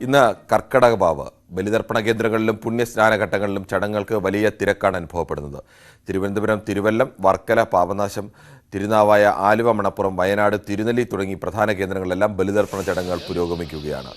ഇന്ന് കർക്കടകവാവ് ബലിതർപ്പണ കേന്ദ്രങ്ങളിലും പുണ്യസ്നാനഘട്ടങ്ങളിലും ചടങ്ങുകൾക്ക് വലിയ തിരക്കാണ് അനുഭവപ്പെടുന്നത്. തിരുവനന്തപുരം തിരുവല്ലം, വർക്കല, പാപനാശം, തിരുനാവായ, ആലുവ, മണപ്പുറം, വയനാട്, തിരുനെല്ലി തുടങ്ങി പ്രധാന കേന്ദ്രങ്ങളിലെല്ലാം ബലിതർപ്പണ ചടങ്ങുകൾ പുരോഗമിക്കുകയാണ്.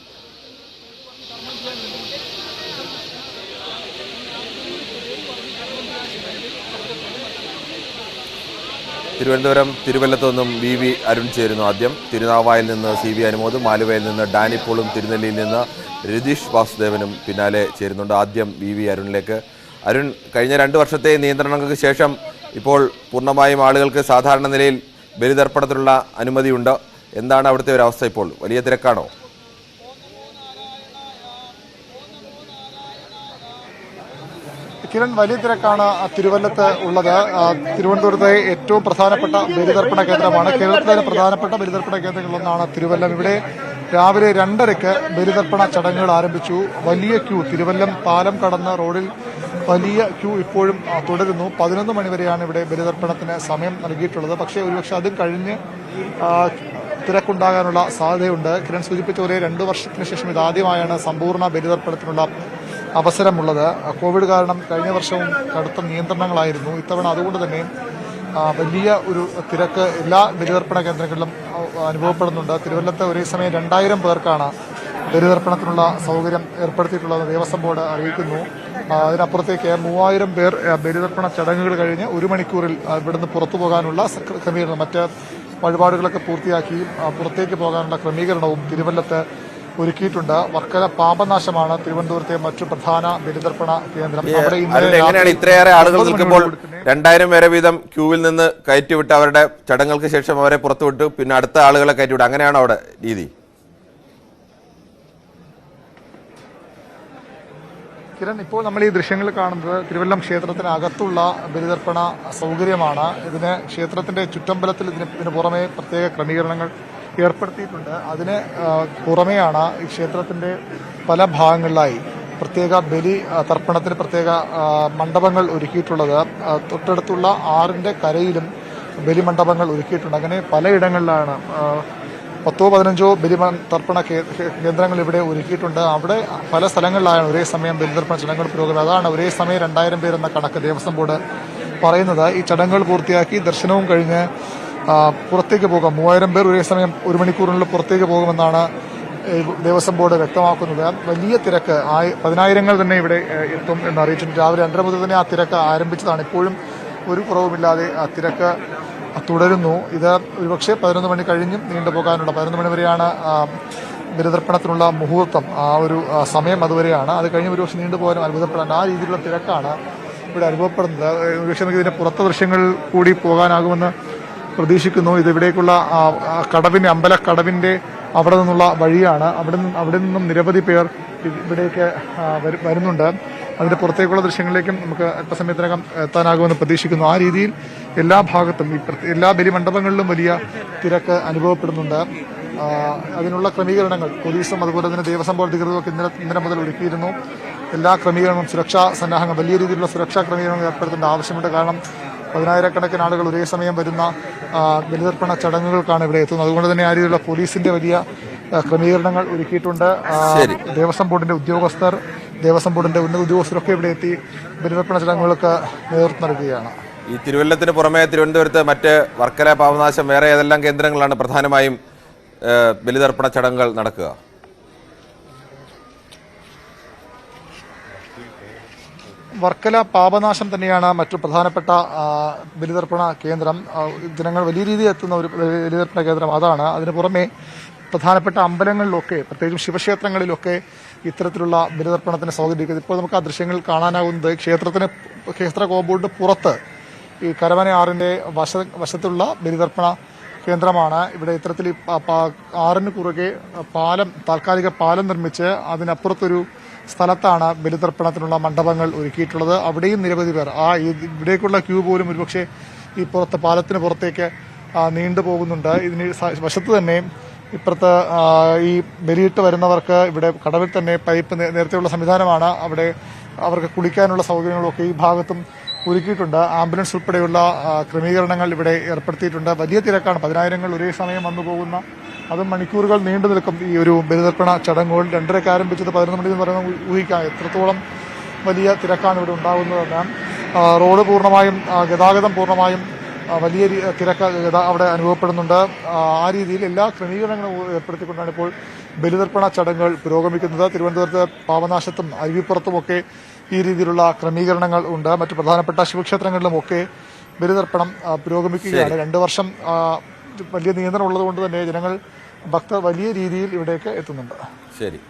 തിരുവനന്തപുരം തിരുവല്ലത്തു നിന്നും വി അരുൺ ചേരുന്നു. ആദ്യം തിരുനാവായിൽ നിന്ന് CV അനുമോദും, ആലുവയിൽ നിന്ന് ഡാനി പോളും, തിരുനെല്ലിയിൽ നിന്ന് രതീഷ് വാസുദേവനും പിന്നാലെ ചേരുന്നുണ്ട്. ആദ്യം വി അരുണിലേക്ക്. അരുൺ, കഴിഞ്ഞ 2 വർഷത്തെ നിയന്ത്രണങ്ങൾക്ക് ശേഷം ഇപ്പോൾ പൂർണ്ണമായും ആളുകൾക്ക് സാധാരണ നിലയിൽ ബലിതർപ്പണത്തിനുള്ള അനുമതിയുണ്ട്. എന്താണ് അവിടുത്തെ ഒരു അവസ്ഥ? ഇപ്പോൾ വലിയ തിരക്കാണോ? കിരൺ, വലിയ തിരക്കാണ് തിരുവല്ലത്ത് ഉള്ളത്. തിരുവനന്തപുരത്തെ ഏറ്റവും പ്രധാനപ്പെട്ട ബലിതർപ്പണ കേന്ദ്രമാണ്. കേരളത്തിലെ പ്രധാനപ്പെട്ട ബലിതർപ്പണ കേന്ദ്രങ്ങളിലൊന്നാണ് തിരുവല്ലം. ഇവിടെ രാവിലെ 2:30 ബലിതർപ്പണ ചടങ്ങുകൾ ആരംഭിച്ചു. വലിയ ക്യൂ, തിരുവല്ലം പാലം കടന്ന് റോഡിൽ വലിയ ക്യൂ ഇപ്പോഴും തുടരുന്നു. 11 മണി വരെയാണ് ഇവിടെ ബലിതർപ്പണത്തിന് സമയം നൽകിയിട്ടുള്ളത്. പക്ഷേ ഒരുപക്ഷെ അതും കഴിഞ്ഞ് തിരക്കുണ്ടാകാനുള്ള സാധ്യതയുണ്ട്. കിരൺ സൂചിപ്പിച്ച പോലെ 2 വർഷത്തിന് ശേഷം ഇതാദ്യമായാണ് സമ്പൂർണ്ണ ബലിതർപ്പണത്തിനുള്ള അവസരമുള്ളത്. കോവിഡ് കാരണം കഴിഞ്ഞ വർഷവും കടുത്ത നിയന്ത്രണങ്ങളായിരുന്നു. ഇത്തവണ അതുകൊണ്ട് തന്നെ വലിയ ഒരു തിരക്ക് എല്ലാ ബലിതർപ്പണ കേന്ദ്രങ്ങളിലും അനുഭവപ്പെടുന്നുണ്ട്. തിരുവല്ലത്ത് ഒരേ സമയം 2000 പേർക്കാണ് ബലിതർപ്പണത്തിനുള്ള സൗകര്യം ഏർപ്പെടുത്തിയിട്ടുള്ളത് ദേവസ്വം ബോർഡ് അറിയിക്കുന്നു. അതിനപ്പുറത്തേക്ക് 3000 പേർ ബലിതർപ്പണ ചടങ്ങുകൾ കഴിഞ്ഞ് 1 മണിക്കൂറിൽ ഇവിടുന്ന് പുറത്തു പോകാനുള്ള ക്രമീകരണം, മറ്റ് വഴിപാടുകളൊക്കെ പൂർത്തിയാക്കി പുറത്തേക്ക് പോകാനുള്ള ക്രമീകരണവും തിരുവല്ലത്ത് ഒരുക്കിയിട്ടുണ്ട്. വർക്കല പാപനാശമാണ് തിരുവനന്തപുരത്തെ മറ്റു പ്രധാന ബലിതർപ്പണ കേന്ദ്രം. എങ്ങനെയാണ് ഇത്രയേറെ ആളുകൾക്ക് ഇപ്പോൾ 2000 പേരെ വീതം ക്യൂവിൽ നിന്ന് കയറ്റിവിട്ട് അവരുടെ ചടങ്ങുകൾക്ക് ശേഷം അവരെ പുറത്തുവിട്ടു, പിന്നെ അടുത്ത ആളുകളെ കയറ്റിവിട്ട്, അങ്ങനെയാണോ അവിടെ രീതി? കിരൺ, ഇപ്പോൾ നമ്മൾ ഈ ദൃശ്യങ്ങൾ കാണുന്നത് തിരുവല്ലം ക്ഷേത്രത്തിനകത്തുള്ള ബലിതർപ്പണ സൗകര്യമാണ്. ഇതിന് ക്ഷേത്രത്തിന്റെ ചുറ്റമ്പലത്തിൽ ഇതിന് പുറമെ പ്രത്യേക ക്രമീകരണങ്ങൾ ഏർപ്പെടുത്തിയിട്ടുണ്ട്. അതിന് പുറമെയാണ് ഈ ക്ഷേത്രത്തിന്റെ പല ഭാഗങ്ങളിലായി പ്രത്യേക ബലി തർപ്പണത്തിന് പ്രത്യേക മണ്ഡപങ്ങൾ ഒരുക്കിയിട്ടുള്ളത്. തൊട്ടടുത്തുള്ള ആറിന്റെ കരയിലും ബലി മണ്ഡപങ്ങൾ ഒരുക്കിയിട്ടുണ്ട്. അങ്ങനെ പലയിടങ്ങളിലാണ് 10-15 ബലി തർപ്പണ കേന്ദ്രങ്ങൾ ഇവിടെ ഒരുക്കിയിട്ടുണ്ട്. അവിടെ പല സ്ഥലങ്ങളിലാണ് ഒരേ സമയം ബലിതർപ്പണ ചടങ്ങുകൾ പുരോഗമിക്കുന്നത്. അതാണ് ഒരേ സമയം 2000 പേരെന്ന കണക്ക് ദേവസ്വം ബോർഡ് പറയുന്നത്. ഈ ചടങ്ങുകൾ പൂർത്തിയാക്കി ദർശനവും കഴിഞ്ഞ് പുറത്തേക്ക് പോകാം. 3000 പേർ ഒരേ സമയം 1 മണിക്കൂറിനുള്ളിൽ പുറത്തേക്ക് പോകുമെന്നാണ് ദേവസ്വം ബോർഡ് വ്യക്തമാക്കുന്നത്. വലിയ തിരക്ക്, 10,000 തന്നെ ഇവിടെ എത്തും എന്ന് അറിയിച്ചിട്ടുണ്ട്. രാവിലെ 2:30 മുതൽ തന്നെ ആ തിരക്ക് ആരംഭിച്ചതാണ്. ഇപ്പോഴും ഒരു കുറവുമില്ലാതെ ആ തിരക്ക് തുടരുന്നു. ഇത് ഒരുപക്ഷെ 11 മണി കഴിഞ്ഞും നീണ്ടുപോകാനുള്ള 11 മണി വരെയാണ് ബലിതർപ്പണത്തിനുള്ള മുഹൂർത്തം. ആ ഒരു സമയം അതുവരെയാണ്. അത് കഴിഞ്ഞ് ഒരുപക്ഷെ നീണ്ടുപോകാനും അത്ഭുതപ്പെടാൻ ആ രീതിയിലുള്ള തിരക്കാണ് ഇവിടെ അനുഭവപ്പെടുന്നത്. ഒരുപക്ഷെ നമുക്ക് ഇതിന്റെ പുറത്തെ ദൃശ്യങ്ങൾ കൂടി പോകാനാകുമെന്ന് പ്രതീക്ഷിക്കുന്നു. ഇത് ഇവിടേക്കുള്ള കടവിന്റെ അമ്പലക്കടവിന്റെ അവിടെ നിന്നുള്ള വഴിയാണ്. അവിടെ നിന്നും നിരവധി പേർ ഇവിടേക്ക് വരുന്നുണ്ട്. അതിന്റെ പുറത്തേക്കുള്ള ദൃശ്യങ്ങളിലേക്കും നമുക്ക് അല്പസമയത്തിനകം എത്താനാകുമെന്ന് പ്രതീക്ഷിക്കുന്നു. ആ രീതിയിൽ എല്ലാ ഭാഗത്തും എല്ലാ ബലി മണ്ഡപങ്ങളിലും വലിയ തിരക്ക് അനുഭവപ്പെടുന്നുണ്ട്. അതിനുള്ള ക്രമീകരണങ്ങൾ പോലീസും അതുപോലെ തന്നെ ദേവസ്വം ബോർഡ് അധികൃതർക്ക് ഇന്നലെ മുതൽ ഒരുക്കിയിരുന്നു. എല്ലാ ക്രമീകരണങ്ങളും, സുരക്ഷാ സന്നാഹങ്ങൾ, വലിയ രീതിയിലുള്ള സുരക്ഷാ ക്രമീകരണങ്ങൾ ഏർപ്പെടുത്തേണ്ട ആവശ്യമുണ്ട്. കാരണം 10,000-കണക്കിന് ആളുകൾ ഒരേ സമയം വരുന്ന ബലിതർപ്പണ ചടങ്ങുകൾക്കാണ് ഇവിടെ എത്തുന്നത്. അതുകൊണ്ട് തന്നെ ആ രീതിയിലുള്ള പോലീസിന്റെ വലിയ ക്രമീകരണങ്ങൾ ഒരുക്കിയിട്ടുണ്ട്. ദേവസ്വം ബോർഡിന്റെ ഉദ്യോഗസ്ഥർ, ദേവസ്വം ബോർഡിന്റെ ഉന്നത ഉദ്യോഗസ്ഥരൊക്കെ ഇവിടെ എത്തി ബലിതർപ്പണ ചടങ്ങുകൾക്ക് നേതൃത്വം നൽകുകയാണ്. ഈ തിരുവല്ലത്തിന് പുറമെ തിരുവനന്തപുരത്ത് മറ്റ് വർക്കല, പാപനാശം, വേറെ ഏതെല്ലാം കേന്ദ്രങ്ങളാണ് പ്രധാനമായും ബലിതർപ്പണ ചടങ്ങുകൾ നടക്കുക? വർക്കല പാപനാശം തന്നെയാണ് മറ്റു പ്രധാനപ്പെട്ട ബലിതർപ്പണ കേന്ദ്രം. ജനങ്ങൾ വലിയ രീതിയിൽ എത്തുന്ന ഒരു ബലിതർപ്പണ കേന്ദ്രം അതാണ്. അതിനു പുറമെ പ്രധാനപ്പെട്ട അമ്പലങ്ങളിലൊക്കെ, പ്രത്യേകിച്ചും ശിവക്ഷേത്രങ്ങളിലൊക്കെ ഇത്തരത്തിലുള്ള ബലിതർപ്പണത്തിന് സൗകര്യം. ഇപ്പോൾ നമുക്ക് ആ ദൃശ്യങ്ങൾ കാണാനാകുന്നത് ക്ഷേത്ര കോമ്പൗണ്ടിന് പുറത്ത് ഈ കരവന ആറിന്റെ വശത്തുള്ള ബലിതർപ്പണ കേന്ദ്രമാണ്. ഇവിടെ ഇത്തരത്തിൽ ആറിന് കുറുകെ താൽക്കാലിക പാലം നിർമ്മിച്ച് അതിനപ്പുറത്തൊരു സ്ഥലത്താണ് ബലിതർപ്പണത്തിനുള്ള മണ്ഡപങ്ങൾ ഒരുക്കിയിട്ടുള്ളത്. അവിടെയും നിരവധി പേർ ഇവിടേക്കുള്ള ക്യൂ പോലും ഒരുപക്ഷെ ഈ പാലത്തിന് പുറത്തേക്ക് നീണ്ടുപോകുന്നുണ്ട്. ഇതിന് വശത്ത് തന്നെ ഇപ്പുറത്ത് ഈ ബലിയിട്ട് വരുന്നവർക്ക് ഇവിടെ കടവിൽ തന്നെ പൈപ്പ് നേരത്തെയുള്ള സംവിധാനമാണ്. അവിടെ അവർക്ക് കുളിക്കാനുള്ള സൗകര്യങ്ങളൊക്കെ ഈ ഭാഗത്തും ഒരുക്കിയിട്ടുണ്ട്. ആംബുലൻസ് ഉൾപ്പെടെയുള്ള ക്രമീകരണങ്ങൾ ഇവിടെ ഏർപ്പെടുത്തിയിട്ടുണ്ട്. വലിയ തിരക്കാണ്. 10,000 ഒരേ സമയം വന്നു പോകുന്ന അതും മണിക്കൂറുകൾ നീണ്ടു നിൽക്കും ഈ ഒരു ബലിതർപ്പണ ചടങ്ങുകൾ. 2:30 ആരംഭിച്ചത് 11 മണി എന്ന് പറയുന്നത് ഊഹിക്കാം എത്രത്തോളം വലിയ തിരക്കാണ് ഇവിടെ ഉണ്ടാകുന്നതെന്ന്. റോഡ് പൂർണ്ണമായും ഗതാഗതം പൂർണ്ണമായും വലിയ തിരക്ക് അവിടെ അനുഭവപ്പെടുന്നുണ്ട്. ആ രീതിയിൽ എല്ലാ ക്രമീകരണങ്ങളും ഏർപ്പെടുത്തിക്കൊണ്ടാണ് ഇപ്പോൾ ബലിതർപ്പണ ചടങ്ങുകൾ പുരോഗമിക്കുന്നത്. തിരുവനന്തപുരത്ത് പാവനാശത്തും അരുവിപ്പുറത്തുമൊക്കെ ഈ രീതിയിലുള്ള ക്രമീകരണങ്ങൾ ഉണ്ട്. മറ്റു പ്രധാനപ്പെട്ട ശിവക്ഷേത്രങ്ങളിലുമൊക്കെ ബലിതർപ്പണം പുരോഗമിക്കുകയാണ്. 2 വർഷം വലിയ നിയന്ത്രണം ഉള്ളതുകൊണ്ട് തന്നെ ഭക്തർ വലിയ രീതിയിൽ ഇവിടേക്ക് എത്തുന്നുണ്ട്. ശരി,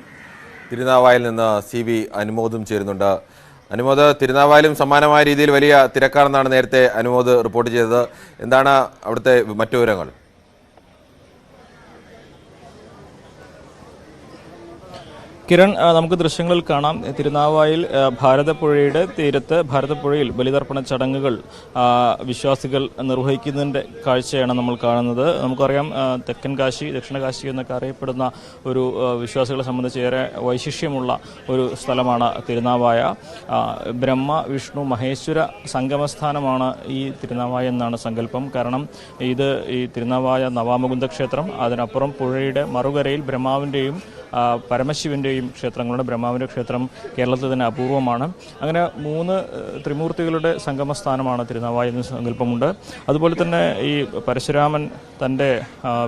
തിരുനാവായിൽ നിന്ന് CB അനുമോദും ചേരുന്നുണ്ട്. അനുമോദ്, തിരുനാവായിലും സമാനമായ രീതിയിൽ വലിയ തിരക്കാണെന്നാണ് നേരത്തെ അനുമോദ് റിപ്പോർട്ട് ചെയ്തത്. എന്താണ് അവിടുത്തെ മറ്റു വിവരങ്ങൾ? കിരൺ, നമുക്ക് ദൃശ്യങ്ങളിൽ കാണാം. തിരുനാവായിൽ ഭാരതപ്പുഴയുടെ തീരത്ത് ഭാരതപ്പുഴയിൽ ബലിതർപ്പണ ചടങ്ങുകൾ വിശ്വാസികൾ നിർവഹിക്കുന്നതിൻ്റെ കാഴ്ചയാണ് നമ്മൾ കാണുന്നത്. നമുക്കറിയാം, തെക്കൻ കാശി, ദക്ഷിണ കാശി എന്നൊക്കെ അറിയപ്പെടുന്ന ഒരു വിശ്വാസികളെ സംബന്ധിച്ച് ഏറെ വൈശിഷ്ട്യമുള്ള ഒരു സ്ഥലമാണ് തിരുനാവായ. ബ്രഹ്മ വിഷ്ണു മഹേശ്വര സംഗമസ്ഥാനമാണ് ഈ തിരുനാവായ എന്നാണ് സങ്കല്പം. കാരണം ഇത് ഈ തിരുനാവായ നവാമുകുന്ദ ക്ഷേത്രം, അതിനപ്പുറം പുഴയുടെ മറുകരയിൽ ബ്രഹ്മാവിൻ്റെയും പരമശിവൻ്റെയും ക്ഷേത്രങ്ങളുടെ, ബ്രഹ്മാവിൻ്റെ ക്ഷേത്രം കേരളത്തിൽ തന്നെ അപൂർവമാണ്. അങ്ങനെ 3 ത്രിമൂർത്തികളുടെ സംഗമസ്ഥാനമാണ് തിരുനാവായ എന്ന സങ്കല്പമുണ്ട്. അതുപോലെ തന്നെ ഈ പരശുരാമൻ തൻ്റെ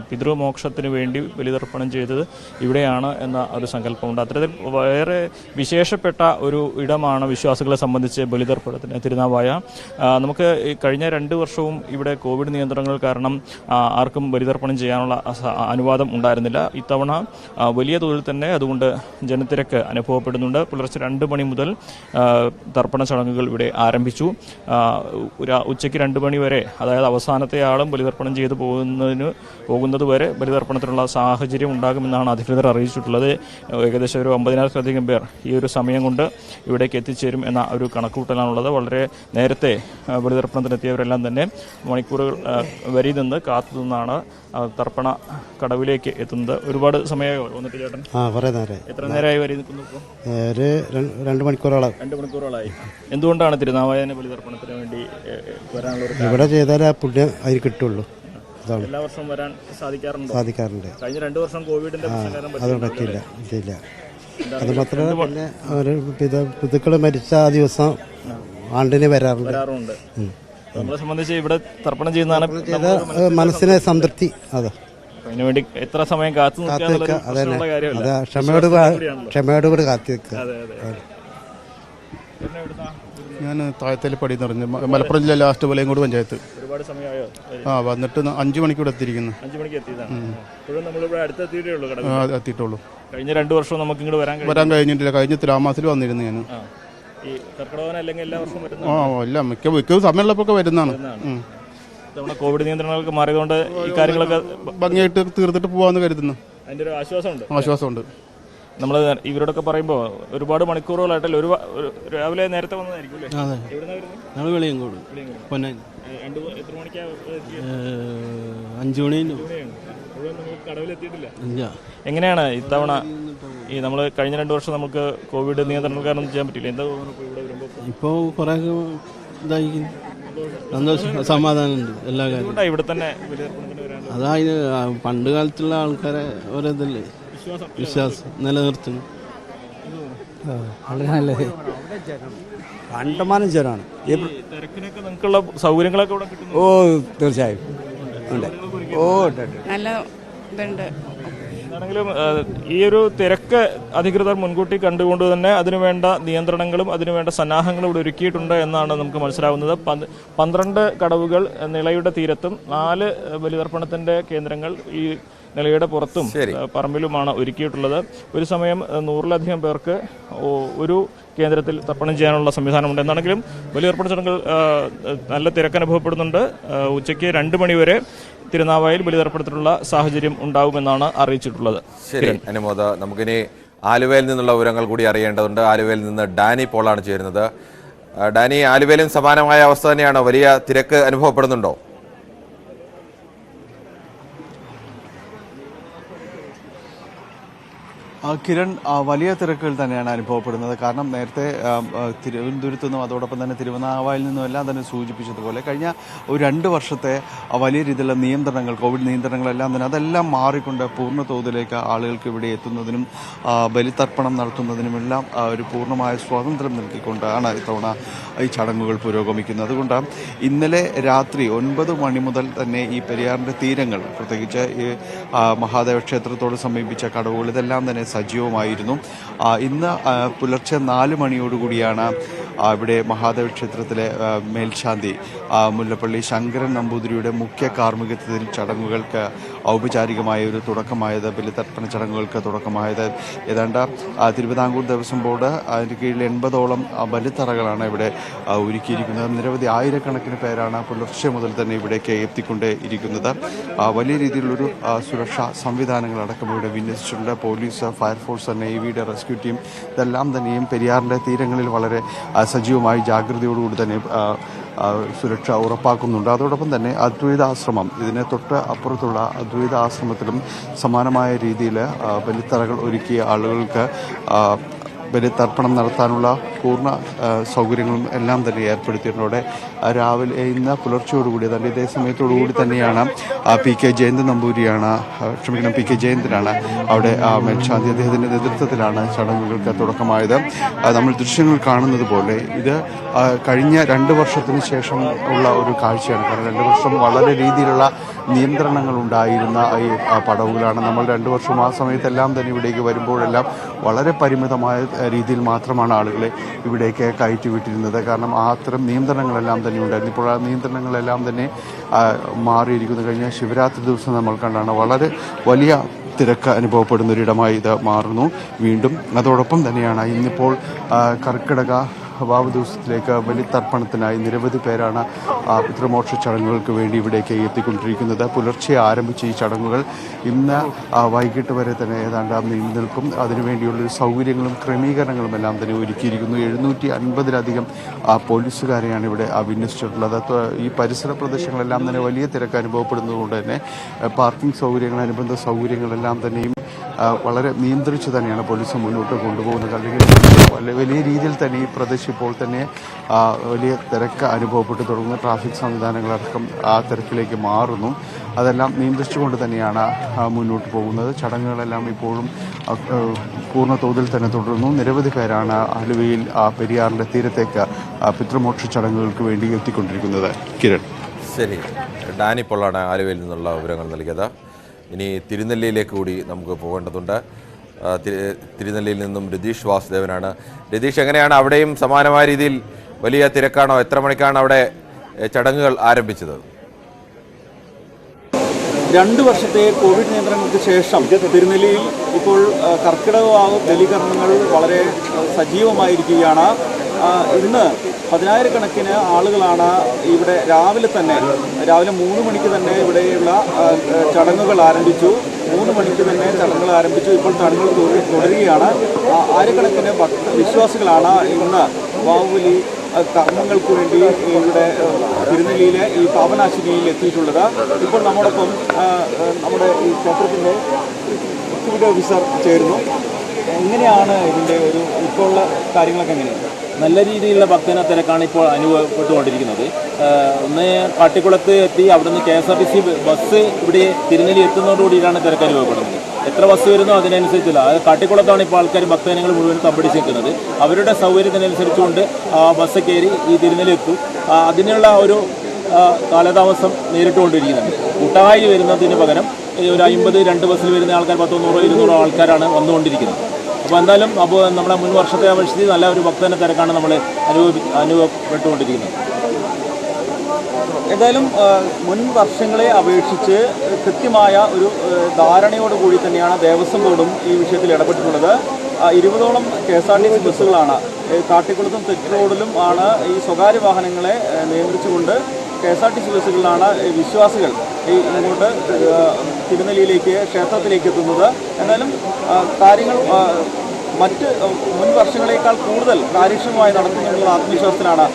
പിതൃമോക്ഷത്തിന് വേണ്ടി ബലിതർപ്പണം ചെയ്തത് ഇവിടെയാണ് എന്ന ഒരു സങ്കല്പമുണ്ട്. അത്തരത്തിൽ വേറെ വിശേഷപ്പെട്ട ഒരു ഇടമാണ് വിശ്വാസികളെ സംബന്ധിച്ച് ബലിതർപ്പണത്തിന് തിരുനാവായ. നമുക്ക് കഴിഞ്ഞ 2 വർഷവും ഇവിടെ കോവിഡ് നിയന്ത്രണങ്ങൾ കാരണം ആർക്കും ബലിതർപ്പണം ചെയ്യാനുള്ള അനുവാദം ഉണ്ടായിരുന്നില്ല. ഇത്തവണ വലിയ തോതിൽ തന്നെ അതുകൊണ്ട് ജനത്തിരക്ക് അനുഭവപ്പെടുന്നുണ്ട്. പുലർച്ചെ 2 മണി മുതൽ തർപ്പണ ചടങ്ങുകൾ ഇവിടെ ആരംഭിച്ചു. ഉച്ചയ്ക്ക് 2 മണി വരെ, അതായത് അവസാനത്തെ ആളും ബലിതർപ്പണം ചെയ്തു പോകുന്നത് വരെ ബലിതർപ്പണത്തിനുള്ള സാഹചര്യം ഉണ്ടാകുമെന്നാണ് അധികൃതർ അറിയിച്ചിട്ടുള്ളത്. ഏകദേശം ഒരു 50,000-ലധികം പേർ ഈ ഒരു സമയം കൊണ്ട് ഇവിടേക്ക് എത്തിച്ചേരും എന്ന ഒരു കണക്കുകൂട്ടലാണുള്ളത്. വളരെ നേരത്തെ ബലിതർപ്പണത്തിനെത്തിയവരെല്ലാം തന്നെ മണിക്കൂറുകൾ വരി നിന്ന് കാത്തു നിന്നാണ് തർപ്പണ കടവിലേക്ക് എത്തുന്നത്. ഒരുപാട് സമയമായോ വന്നിട്ട് ചേട്ടൻ? എത്ര നേരമായി വരി നിൽക്കുന്നു? ഒരു 2 മണിക്കൂറോളം. 2 മണിക്കൂറോളായി. എന്തുകൊണ്ടാണ് തിരുനാവായനെ ബലിതർപ്പണത്തിന് വേണ്ടി വരാനുള്ള? ഇവിടെ ചെയ്താൽ ആ പുണ്യം അതിന് കിട്ടുള്ളൂ. എല്ലാ വർഷവും വരാൻ സാധിക്കാറുണ്ട്. കഴിഞ്ഞ 2 വർഷം കോവിഡിന്റെ അത് പറ്റില്ല. അത് മാത്രമല്ല, പിന്നെ ഒരു പിതൃക്കൾ മരിച്ച ആ ദിവസം ആണ്ടിന് വരാറുണ്ട്. നമ്മളെ സംബന്ധിച്ച് ഇവിടെ തർപ്പണം ചെയ്യുന്നതാണ് മനസ്സിനെ സംതൃപ്തി. അതെ, അതിനുവേണ്ടി എത്ര സമയം കാത്തു നിൽക്കുക, ക്ഷമയോടുകൂടി കാത്തു നിൽക്കുക. ഞാൻ താഴത്തേലിപ്പടി എന്ന് പറഞ്ഞു, മലപ്പുറം ജില്ല ലാസ്റ്റ് വലയങ്കോട് പഞ്ചായത്ത്. ഒരുപാട് സമയമായോ? വന്നിട്ട് 5 മണിക്ക് ഇവിടെ എത്തിയിരിക്കുന്നു. 5 മണിക്ക് എത്തിയിട്ടുള്ളൂ. കഴിഞ്ഞ 2 വർഷവും നമുക്ക് ഇങ്ങോട്ട് വരാൻ കഴിഞ്ഞിട്ടില്ല. കഴിഞ്ഞ തുലാമാസത്തിൽ വന്നിരുന്നു ഞാൻ. എല്ലാം മിക്ക സമയമുള്ളപ്പോൾ വരുന്നതാണ്. കോവിഡ് നിയന്ത്രണങ്ങൾക്ക് മാറിയതുകൊണ്ട് ഈ കാര്യങ്ങളൊക്കെ ഭംഗിയായിട്ട് തീർത്തിട്ട് പോവാന്ന് കരുതുന്നു. അതിന്റെ ഒരു ആശ്വാസമുണ്ട്. നമ്മൾ ഇവരോടൊക്കെ പറയുമ്പോൾ ഒരുപാട് മണിക്കൂറുകളായിട്ടല്ലേ, രാവിലെ നേരത്തെ വന്നതായിരിക്കും അല്ലേ? വെളിയങ്കോട് എത്ര മണിക്കാ? 5 മണി. കടവിലെത്തിയിട്ടില്ല. എങ്ങനെയാണ് ഇത്തവണ ഈ നമ്മൾ കഴിഞ്ഞ 2 വർഷം നമുക്ക് കോവിഡ് നിയന്ത്രണം കാരണം ചെയ്യാൻ പറ്റില്ല? എന്താ തോന്നുന്നു ഇപ്പോൾ കുറെ ഇതായി സന്തോഷം, സമാധാനമുണ്ട് എല്ലാ കാര്യവും. ഇവിടെ തന്നെ അതായത് പണ്ട് കാലത്തുള്ള ആൾക്കാരെ ഒരിതല്ലേ വിശ്വാസം നിലനിർത്തുന്നു. വളരെ നല്ലത്. കണ്ടമാനം ജനമാണ്. തിരക്കിനൊക്കെ നിങ്ങൾക്കുള്ള സൗകര്യങ്ങളൊക്കെ ഇവിടെ കിട്ടുന്നു? ഓ, തീർച്ചയായും ഉണ്ട്. ഓ, നല്ല ഇതുണ്ട്. എന്താണെങ്കിലും ഈ ഒരു തിരക്ക് അധികൃതർ മുൻകൂട്ടി കണ്ടുകൊണ്ട് തന്നെ അതിനുവേണ്ട നിയന്ത്രണങ്ങളും അതിനുവേണ്ട സന്നാഹങ്ങളും ഇവിടെ ഒരുക്കിയിട്ടുണ്ട് എന്നാണ് നമുക്ക് മനസ്സിലാവുന്നത്. 12 കടവുകൾ നിളയുടെ തീരത്തും 4 ബലിതർപ്പണത്തിന്റെ കേന്ദ്രങ്ങൾ ഈ നിലയുടെ പുറത്തും പറമ്പിലുമാണ് ഒരുക്കിയിട്ടുള്ളത്. ഒരു സമയം 100-ലധികം പേർക്ക് ഒരു കേന്ദ്രത്തിൽ തർപ്പണം ചെയ്യാനുള്ള സംവിധാനമുണ്ട്. എന്താണെങ്കിലും ബലിതർപ്പണ ചടങ്ങുകൾ നല്ല തിരക്ക് അനുഭവപ്പെടുന്നുണ്ട്. ഉച്ചയ്ക്ക് 2 മണി വരെ തിരുനാവായിൽ ബലിതർപ്പണത്തിനുള്ള സാഹചര്യം ഉണ്ടാവുമെന്നാണ് അറിയിച്ചിട്ടുള്ളത്. ശരി അനുമോദ, നമുക്കിനി ആലുവയിൽ നിന്നുള്ള വിവരങ്ങൾ കൂടി അറിയേണ്ടതുണ്ട്. ആലുവയിൽ നിന്ന് ഡാനി പോളാണ് ചേരുന്നത്. ഡാനി, ആലുവയിലും സമാനമായ അവസ്ഥ തന്നെയാണോ? വലിയ തിരക്ക് അനുഭവപ്പെടുന്നുണ്ടോ? കിരൺ, വലിയ തിരക്കുകൾ തന്നെയാണ് അനുഭവപ്പെടുന്നത്. കാരണം നേരത്തെ തിരുവനന്തപുരത്തു നിന്നും അതോടൊപ്പം തന്നെ തിരുവനാവായിൽ നിന്നും എല്ലാം തന്നെ സൂചിപ്പിച്ചതുപോലെ കഴിഞ്ഞ ഒരു 2 വർഷത്തെ വലിയ രീതിയിലുള്ള നിയന്ത്രണങ്ങൾ, കോവിഡ് നിയന്ത്രണങ്ങളെല്ലാം തന്നെ അതെല്ലാം മാറിക്കൊണ്ട് പൂർണ്ണ തോതിലേക്ക് ആളുകൾക്ക് ഇവിടെ എത്തുന്നതിനും ബലിതർപ്പണം നടത്തുന്നതിനുമെല്ലാം ഒരു പൂർണ്ണമായ സ്വാതന്ത്ര്യം നൽകിക്കൊണ്ടാണ് ഇത്തവണ ഈ ചടങ്ങുകൾ പുരോഗമിക്കുന്നത്. അതുകൊണ്ട് ഇന്നലെ രാത്രി 9 മണി മുതൽ തന്നെ ഈ പെരിയാറിൻ്റെ തീരങ്ങൾ, പ്രത്യേകിച്ച് ഈ മഹാദേവ ക്ഷേത്രത്തോട് സമീപിച്ച കടവുകൾ, ഇതെല്ലാം തന്നെ സജീവമായിരുന്നു. ഇന്ന് പുലർച്ചെ 4 മണിയോടുകൂടിയാണ് ഇവിടെ മഹാദേവ ക്ഷേത്രത്തിലെ മേൽശാന്തി മുല്ലപ്പള്ളി ശങ്കരൻ നമ്പൂതിരിയുടെ മുഖ്യ കാർമ്മികത്വത്തിൽ ചടങ്ങുകൾക്ക് ഔപചാരികമായ ഒരു തുടക്കമായത്, ബലിതർപ്പണ ചടങ്ങുകൾക്ക് തുടക്കമായത്. ഏതാണ്ട് തിരുവിതാംകൂർ ദേവസ്വം ബോർഡ് അതിൻ്റെ കീഴിൽ 80ഓളം ബലിത്തറകളാണ് ഇവിടെ ഒരുക്കിയിരിക്കുന്നത്. നിരവധി ആയിരക്കണക്കിന് പേരാണ് പുലർച്ചെ മുതൽ തന്നെ ഇവിടേക്ക് എത്തിക്കൊണ്ടേ ഇരിക്കുന്നത്. വലിയ രീതിയിലുള്ളൊരു സുരക്ഷാ സംവിധാനങ്ങളടക്കം ഇവിടെ വിന്യസിച്ചിട്ടുണ്ട്. പോലീസ്, ഫയർഫോഴ്സ്, നേവിയുടെ റെസ്ക്യൂ ടീം, ഇതെല്ലാം തന്നെയും പെരിയാറിൻ്റെ തീരങ്ങളിൽ വളരെ സജീവമായി ജാഗ്രതയോടുകൂടി തന്നെ സുരക്ഷ ഉറപ്പാക്കുന്നുണ്ട്. അതോടൊപ്പം തന്നെ അദ്വൈതാശ്രമം, ഇതിന് തൊട്ട് അപ്പുറത്തുള്ള അദ്വൈതാശ്രമത്തിലും സമാനമായ രീതിയിൽ ബലിത്തറകൾ ഒരുക്കിയ ആളുകൾക്ക് ബലിതർപ്പണം നടത്താനുള്ള പൂർണ്ണ സൗകര്യങ്ങളും എല്ലാം തന്നെ ഏർപ്പെടുത്തിയിട്ടുണ്ട്. രാവിലെ ഇന്ന് പുലർച്ചയോടുകൂടി തന്നെ ഇതേ സമയത്തോടുകൂടി തന്നെയാണ് പി കെ ജയന്തനാണ് അവിടെ മേൽശാന്തി. അദ്ദേഹത്തിൻ്റെ നേതൃത്വത്തിലാണ് ചടങ്ങുകൾക്ക് തുടക്കമായത്. നമ്മൾ ദൃശ്യങ്ങൾ കാണുന്നത് പോലെ ഇത് കഴിഞ്ഞ 2 വർഷത്തിന് ശേഷം ഉള്ള ഒരു കാഴ്ചയാണ്. കാരണം 2 വർഷം വളരെ രീതിയിലുള്ള നിയന്ത്രണങ്ങൾ ഉണ്ടായിരുന്ന ഈ പടവുകളാണ്. നമ്മൾ 2 വർഷം ആ സമയത്തെല്ലാം തന്നെ ഇവിടേക്ക് വരുമ്പോഴെല്ലാം വളരെ പരിമിതമായ രീതിയിൽ മാത്രമാണ് ആളുകളെ ഇവിടേക്ക് കയറ്റിവിട്ടിരുന്നത്. കാരണം അത്തരം നിയന്ത്രണങ്ങളെല്ലാം തന്നെ ഉണ്ടായിരുന്നു. ഇപ്പോൾ ആ നിയന്ത്രണങ്ങളെല്ലാം തന്നെ മാറിയിരിക്കുന്നു. കഴിഞ്ഞ ശിവരാത്രി ദിവസം നമ്മൾ കണ്ടാണ് വളരെ വലിയ തിരക്ക് അനുഭവപ്പെടുന്നൊരിടമായി ഇത് മാറുന്നു വീണ്ടും. അതോടൊപ്പം തന്നെയാണ് ഇന്നിപ്പോൾ കർക്കിടക വാവ് ദിവസത്തിലേക്ക് ബലിതർപ്പണത്തിനായി നിരവധി പേരാണ് പിതൃമോക്ഷ ചടങ്ങുകൾക്ക് വേണ്ടി ഇവിടേക്ക് എത്തിക്കൊണ്ടിരിക്കുന്നത്. പുലർച്ചെ ആരംഭിച്ച ഈ ചടങ്ങുകൾ ഇന്ന് വൈകിട്ട് വരെ തന്നെ ഏതാണ്ട് നീണ്ടു നിൽക്കും. അതിനുവേണ്ടിയുള്ളൊരു സൗകര്യങ്ങളും ക്രമീകരണങ്ങളും എല്ലാം തന്നെ ഒരുക്കിയിരിക്കുന്നു. 750-ലധികം പോലീസുകാരെയാണ് ഇവിടെ വിന്യസിച്ചിട്ടുള്ളത്. ഈ പരിസര പ്രദേശങ്ങളെല്ലാം തന്നെ വലിയ തിരക്ക് അനുഭവപ്പെടുന്നതുകൊണ്ട് തന്നെ പാർക്കിംഗ് സൗകര്യങ്ങൾ, അനുബന്ധ സൗകര്യങ്ങളെല്ലാം തന്നെയും വളരെ നിയന്ത്രിച്ച് തന്നെയാണ് പോലീസ് മുന്നോട്ട് കൊണ്ടുപോകുന്നത്. അല്ലെങ്കിൽ വലിയ രീതിയിൽ തന്നെ ഈ പ്രദേശം ഇപ്പോൾ തന്നെ വലിയ തിരക്ക് അനുഭവപ്പെട്ടു തുടങ്ങുന്നു. ട്രാഫിക് സംവിധാനങ്ങളടക്കം ആ തിരക്കിലേക്ക് മാറുന്നു. അതെല്ലാം നിയന്ത്രിച്ചുകൊണ്ട് തന്നെയാണ് മുന്നോട്ട് പോകുന്നത്. ചടങ്ങുകളെല്ലാം ഇപ്പോഴും പൂർണ്ണ തോതിൽ തന്നെ തുടരുന്നു. നിരവധി പേരാണ് ആലുവയിൽ പെരിയാറിൻ്റെ തീരത്തേക്ക് പിതൃമോക്ഷ ചടങ്ങുകൾക്ക് വേണ്ടി എത്തിക്കൊണ്ടിരിക്കുന്നത്. കിരൺ. ശരി, ഡാനി പൊള്ളാണ് ആലുവയിൽ നിന്നുള്ള വിവരങ്ങൾ നൽകിയത്. ഇനി തിരുനെല്ലിയിലേക്ക് കൂടി നമുക്ക് പോകേണ്ടതുണ്ട്. തിരുനെല്ലിയിൽ നിന്നും രതീഷ് വാസുദേവനാണ്. രതീഷ്, എങ്ങനെയാണ് അവിടെയും സമാനമായ രീതിയിൽ വലിയ തിരക്കാണോ? എത്ര മണിക്കാണ് അവിടെ ചടങ്ങുകൾ ആരംഭിച്ചത്? 2 വർഷത്തെ കോവിഡ് നിയന്ത്രണങ്ങൾക്ക് ശേഷം തിരുനെല്ലിയിൽ ഇപ്പോൾ കർക്കിടകവാവ് ബലികർമ്മങ്ങൾ വളരെ സജീവമായിരിക്കുകയാണ്. ഇന്ന് 10,000-കണക്കിന് ആളുകളാണ് ഇവിടെ രാവിലെ 3 മണിക്ക് തന്നെ ഇവിടെയുള്ള ചടങ്ങുകൾ ആരംഭിച്ചു. 3 മണിക്ക് തന്നെ ചടങ്ങുകൾ ആരംഭിച്ചു. ഇപ്പോൾ ചടങ്ങുകൾ തുടരുകയാണ്. ആയിരക്കണക്കിന് വിശ്വാസികളാണ് ഇന്ന് വാവുബലി കർമ്മങ്ങൾക്ക് വേണ്ടി ഇവിടെ തിരുനെല്ലിയിലെ ഈ പാപനാശിനിയിൽ എത്തിയിട്ടുള്ളത്. ഇപ്പോൾ നമ്മോടൊപ്പം നമ്മുടെ ഈ ക്ഷേത്രത്തിൻ്റെ എക്സിക്യൂട്ടീവ് ഓഫീസർ ചേരുന്നു. എങ്ങനെയാണ് ഇതിൻ്റെ ഒരു ഇപ്പോൾ ഉള്ള കാര്യങ്ങളൊക്കെ എങ്ങനെയാണ്? നല്ല രീതിയിലുള്ള ഭക്തജന തിരക്കാണ് ഇപ്പോൾ അനുഭവപ്പെട്ടുകൊണ്ടിരിക്കുന്നത്. ഒന്ന് കാട്ടിക്കുളത്ത് എത്തി അവിടുന്ന് KSRTC ബസ് ഇവിടെ തിരുനെല്ലി എത്തുന്നതോടുകൂടിയാണ് തിരക്ക് അനുഭവപ്പെടുന്നത്. എത്ര ബസ് വരുന്നോ അതിനനുസരിച്ചില്ല. അത് കാട്ടിക്കുളത്താണ് ഇപ്പോൾ ആൾക്കാർ ഭക്തജനങ്ങൾ മുഴുവൻ തമ്പടിച്ച് നിൽക്കുന്നത്. അവരുടെ സൗകര്യത്തിനനുസരിച്ചുകൊണ്ട് ബസ് കയറി ഈ തിരുനെല്ലി എത്തും. അതിനുള്ള ഒരു കാലതാമസം നേരിട്ടുകൊണ്ടിരിക്കുന്നുണ്ട്. കൂട്ടമായി വരുന്നതിന് പകരം ഒരു 50 2 ബസ്സിൽ വരുന്ന ആൾക്കാർ 100-200 ആൾക്കാരാണ് വന്നുകൊണ്ടിരിക്കുന്നത്. അപ്പോൾ എന്തായാലും നമ്മുടെ മുൻ വർഷത്തെ അപേക്ഷിച്ച് നല്ല ഒരു ഭക്തജന തിരക്കാണ് നമ്മൾ അനുഭവപ്പെട്ടുകൊണ്ടിരിക്കുന്നത്. എന്തായാലും മുൻ വർഷങ്ങളെ അപേക്ഷിച്ച് കൃത്യമായ ഒരു ധാരണയോടുകൂടി തന്നെയാണ് ദേവസ്വം ബോർഡും ഈ വിഷയത്തിൽ ഇടപെട്ടിട്ടുള്ളത്. 20ഓളം KSRTC ബസ്സുകളാണ് കാട്ടിക്കുളത്തും തെക്ക് റോഡിലും ആണ് ഈ സ്വകാര്യ വാഹനങ്ങളെ നിയന്ത്രിച്ചുകൊണ്ട് KSRTC ബസ്സുകളിലാണ് വിശ്വാസികൾ ഇങ്ങോട്ട് തിരുനെല്ലിയിലേക്ക് ക്ഷേത്രത്തിലേക്ക് എത്തുന്നത്. എന്നാലും കാര്യങ്ങൾ മറ്റ് മുൻ വർഷങ്ങളേക്കാൾ കൂടുതൽ കാര്യക്ഷമമായി നടത്തുന്നുള്ള ആത്മവിശ്വാസത്തിലാണ്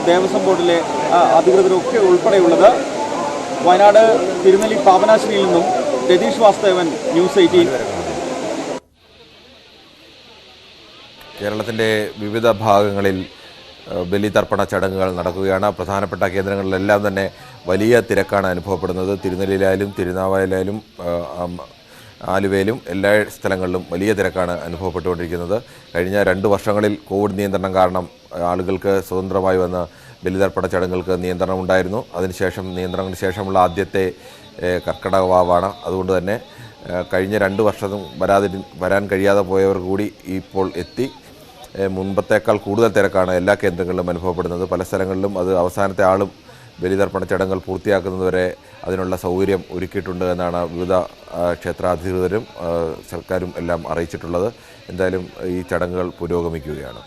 ദേവസ്വം ബോർഡിലെ അധികൃതരൊക്കെ ഉൾപ്പെടെയുള്ളത്. വയനാട് തിരുനെല്ലി പാപനാശിനിയിൽ നിന്നും രതീഷ് വാസുദേവൻ, News 18. കേരളത്തിൻ്റെ വിവിധ ഭാഗങ്ങളിൽ ബലിതർപ്പണ ചടങ്ങുകൾ നടക്കുകയാണ്. പ്രധാനപ്പെട്ട കേന്ദ്രങ്ങളിലെല്ലാം തന്നെ വലിയ തിരക്കാണ് അനുഭവപ്പെടുന്നത്. തിരുനെല്ലിയിലായാലും തിരുനാവായിലായാലും ആലുവയിലും എല്ലാ സ്ഥലങ്ങളിലും വലിയ തിരക്കാണ് അനുഭവപ്പെട്ടുകൊണ്ടിരിക്കുന്നത്. കഴിഞ്ഞ 2 വർഷങ്ങളിൽ കോവിഡ് നിയന്ത്രണം കാരണം ആളുകൾക്ക് സ്വതന്ത്രമായി വന്ന് ബലിതർപ്പണ ചടങ്ങുകൾക്ക് നിയന്ത്രണം ഉണ്ടായിരുന്നു. അതിനുശേഷം നിയന്ത്രണത്തിന് ശേഷമുള്ള ആദ്യത്തെ കർക്കിടക വാവാണ്. അതുകൊണ്ട് തന്നെ കഴിഞ്ഞ 2 വർഷവും വരാൻ കഴിയാതെ പോയവർ കൂടി ഇപ്പോൾ എത്തി. മുൻപത്തേക്കാൾ കൂടുതൽ തിരക്കാണ് എല്ലാ കേന്ദ്രങ്ങളിലും അനുഭവപ്പെടുന്നത്. പല സ്ഥലങ്ങളിലും അത് അവസാനത്തെ ആളും ബലിതർപ്പണ ചടങ്ങുകൾ പൂർത്തിയാക്കുന്നതുവരെ അതിനുള്ള സൗകര്യം ഒരുക്കിയിട്ടുണ്ട് എന്നാണ് വിവിധ ക്ഷേത്രാധികൃതരും സർക്കാരും എല്ലാം അറിയിച്ചിട്ടുള്ളത്. എന്തായാലും ഈ ചടങ്ങുകൾ പുരോഗമിക്കുകയാണ്.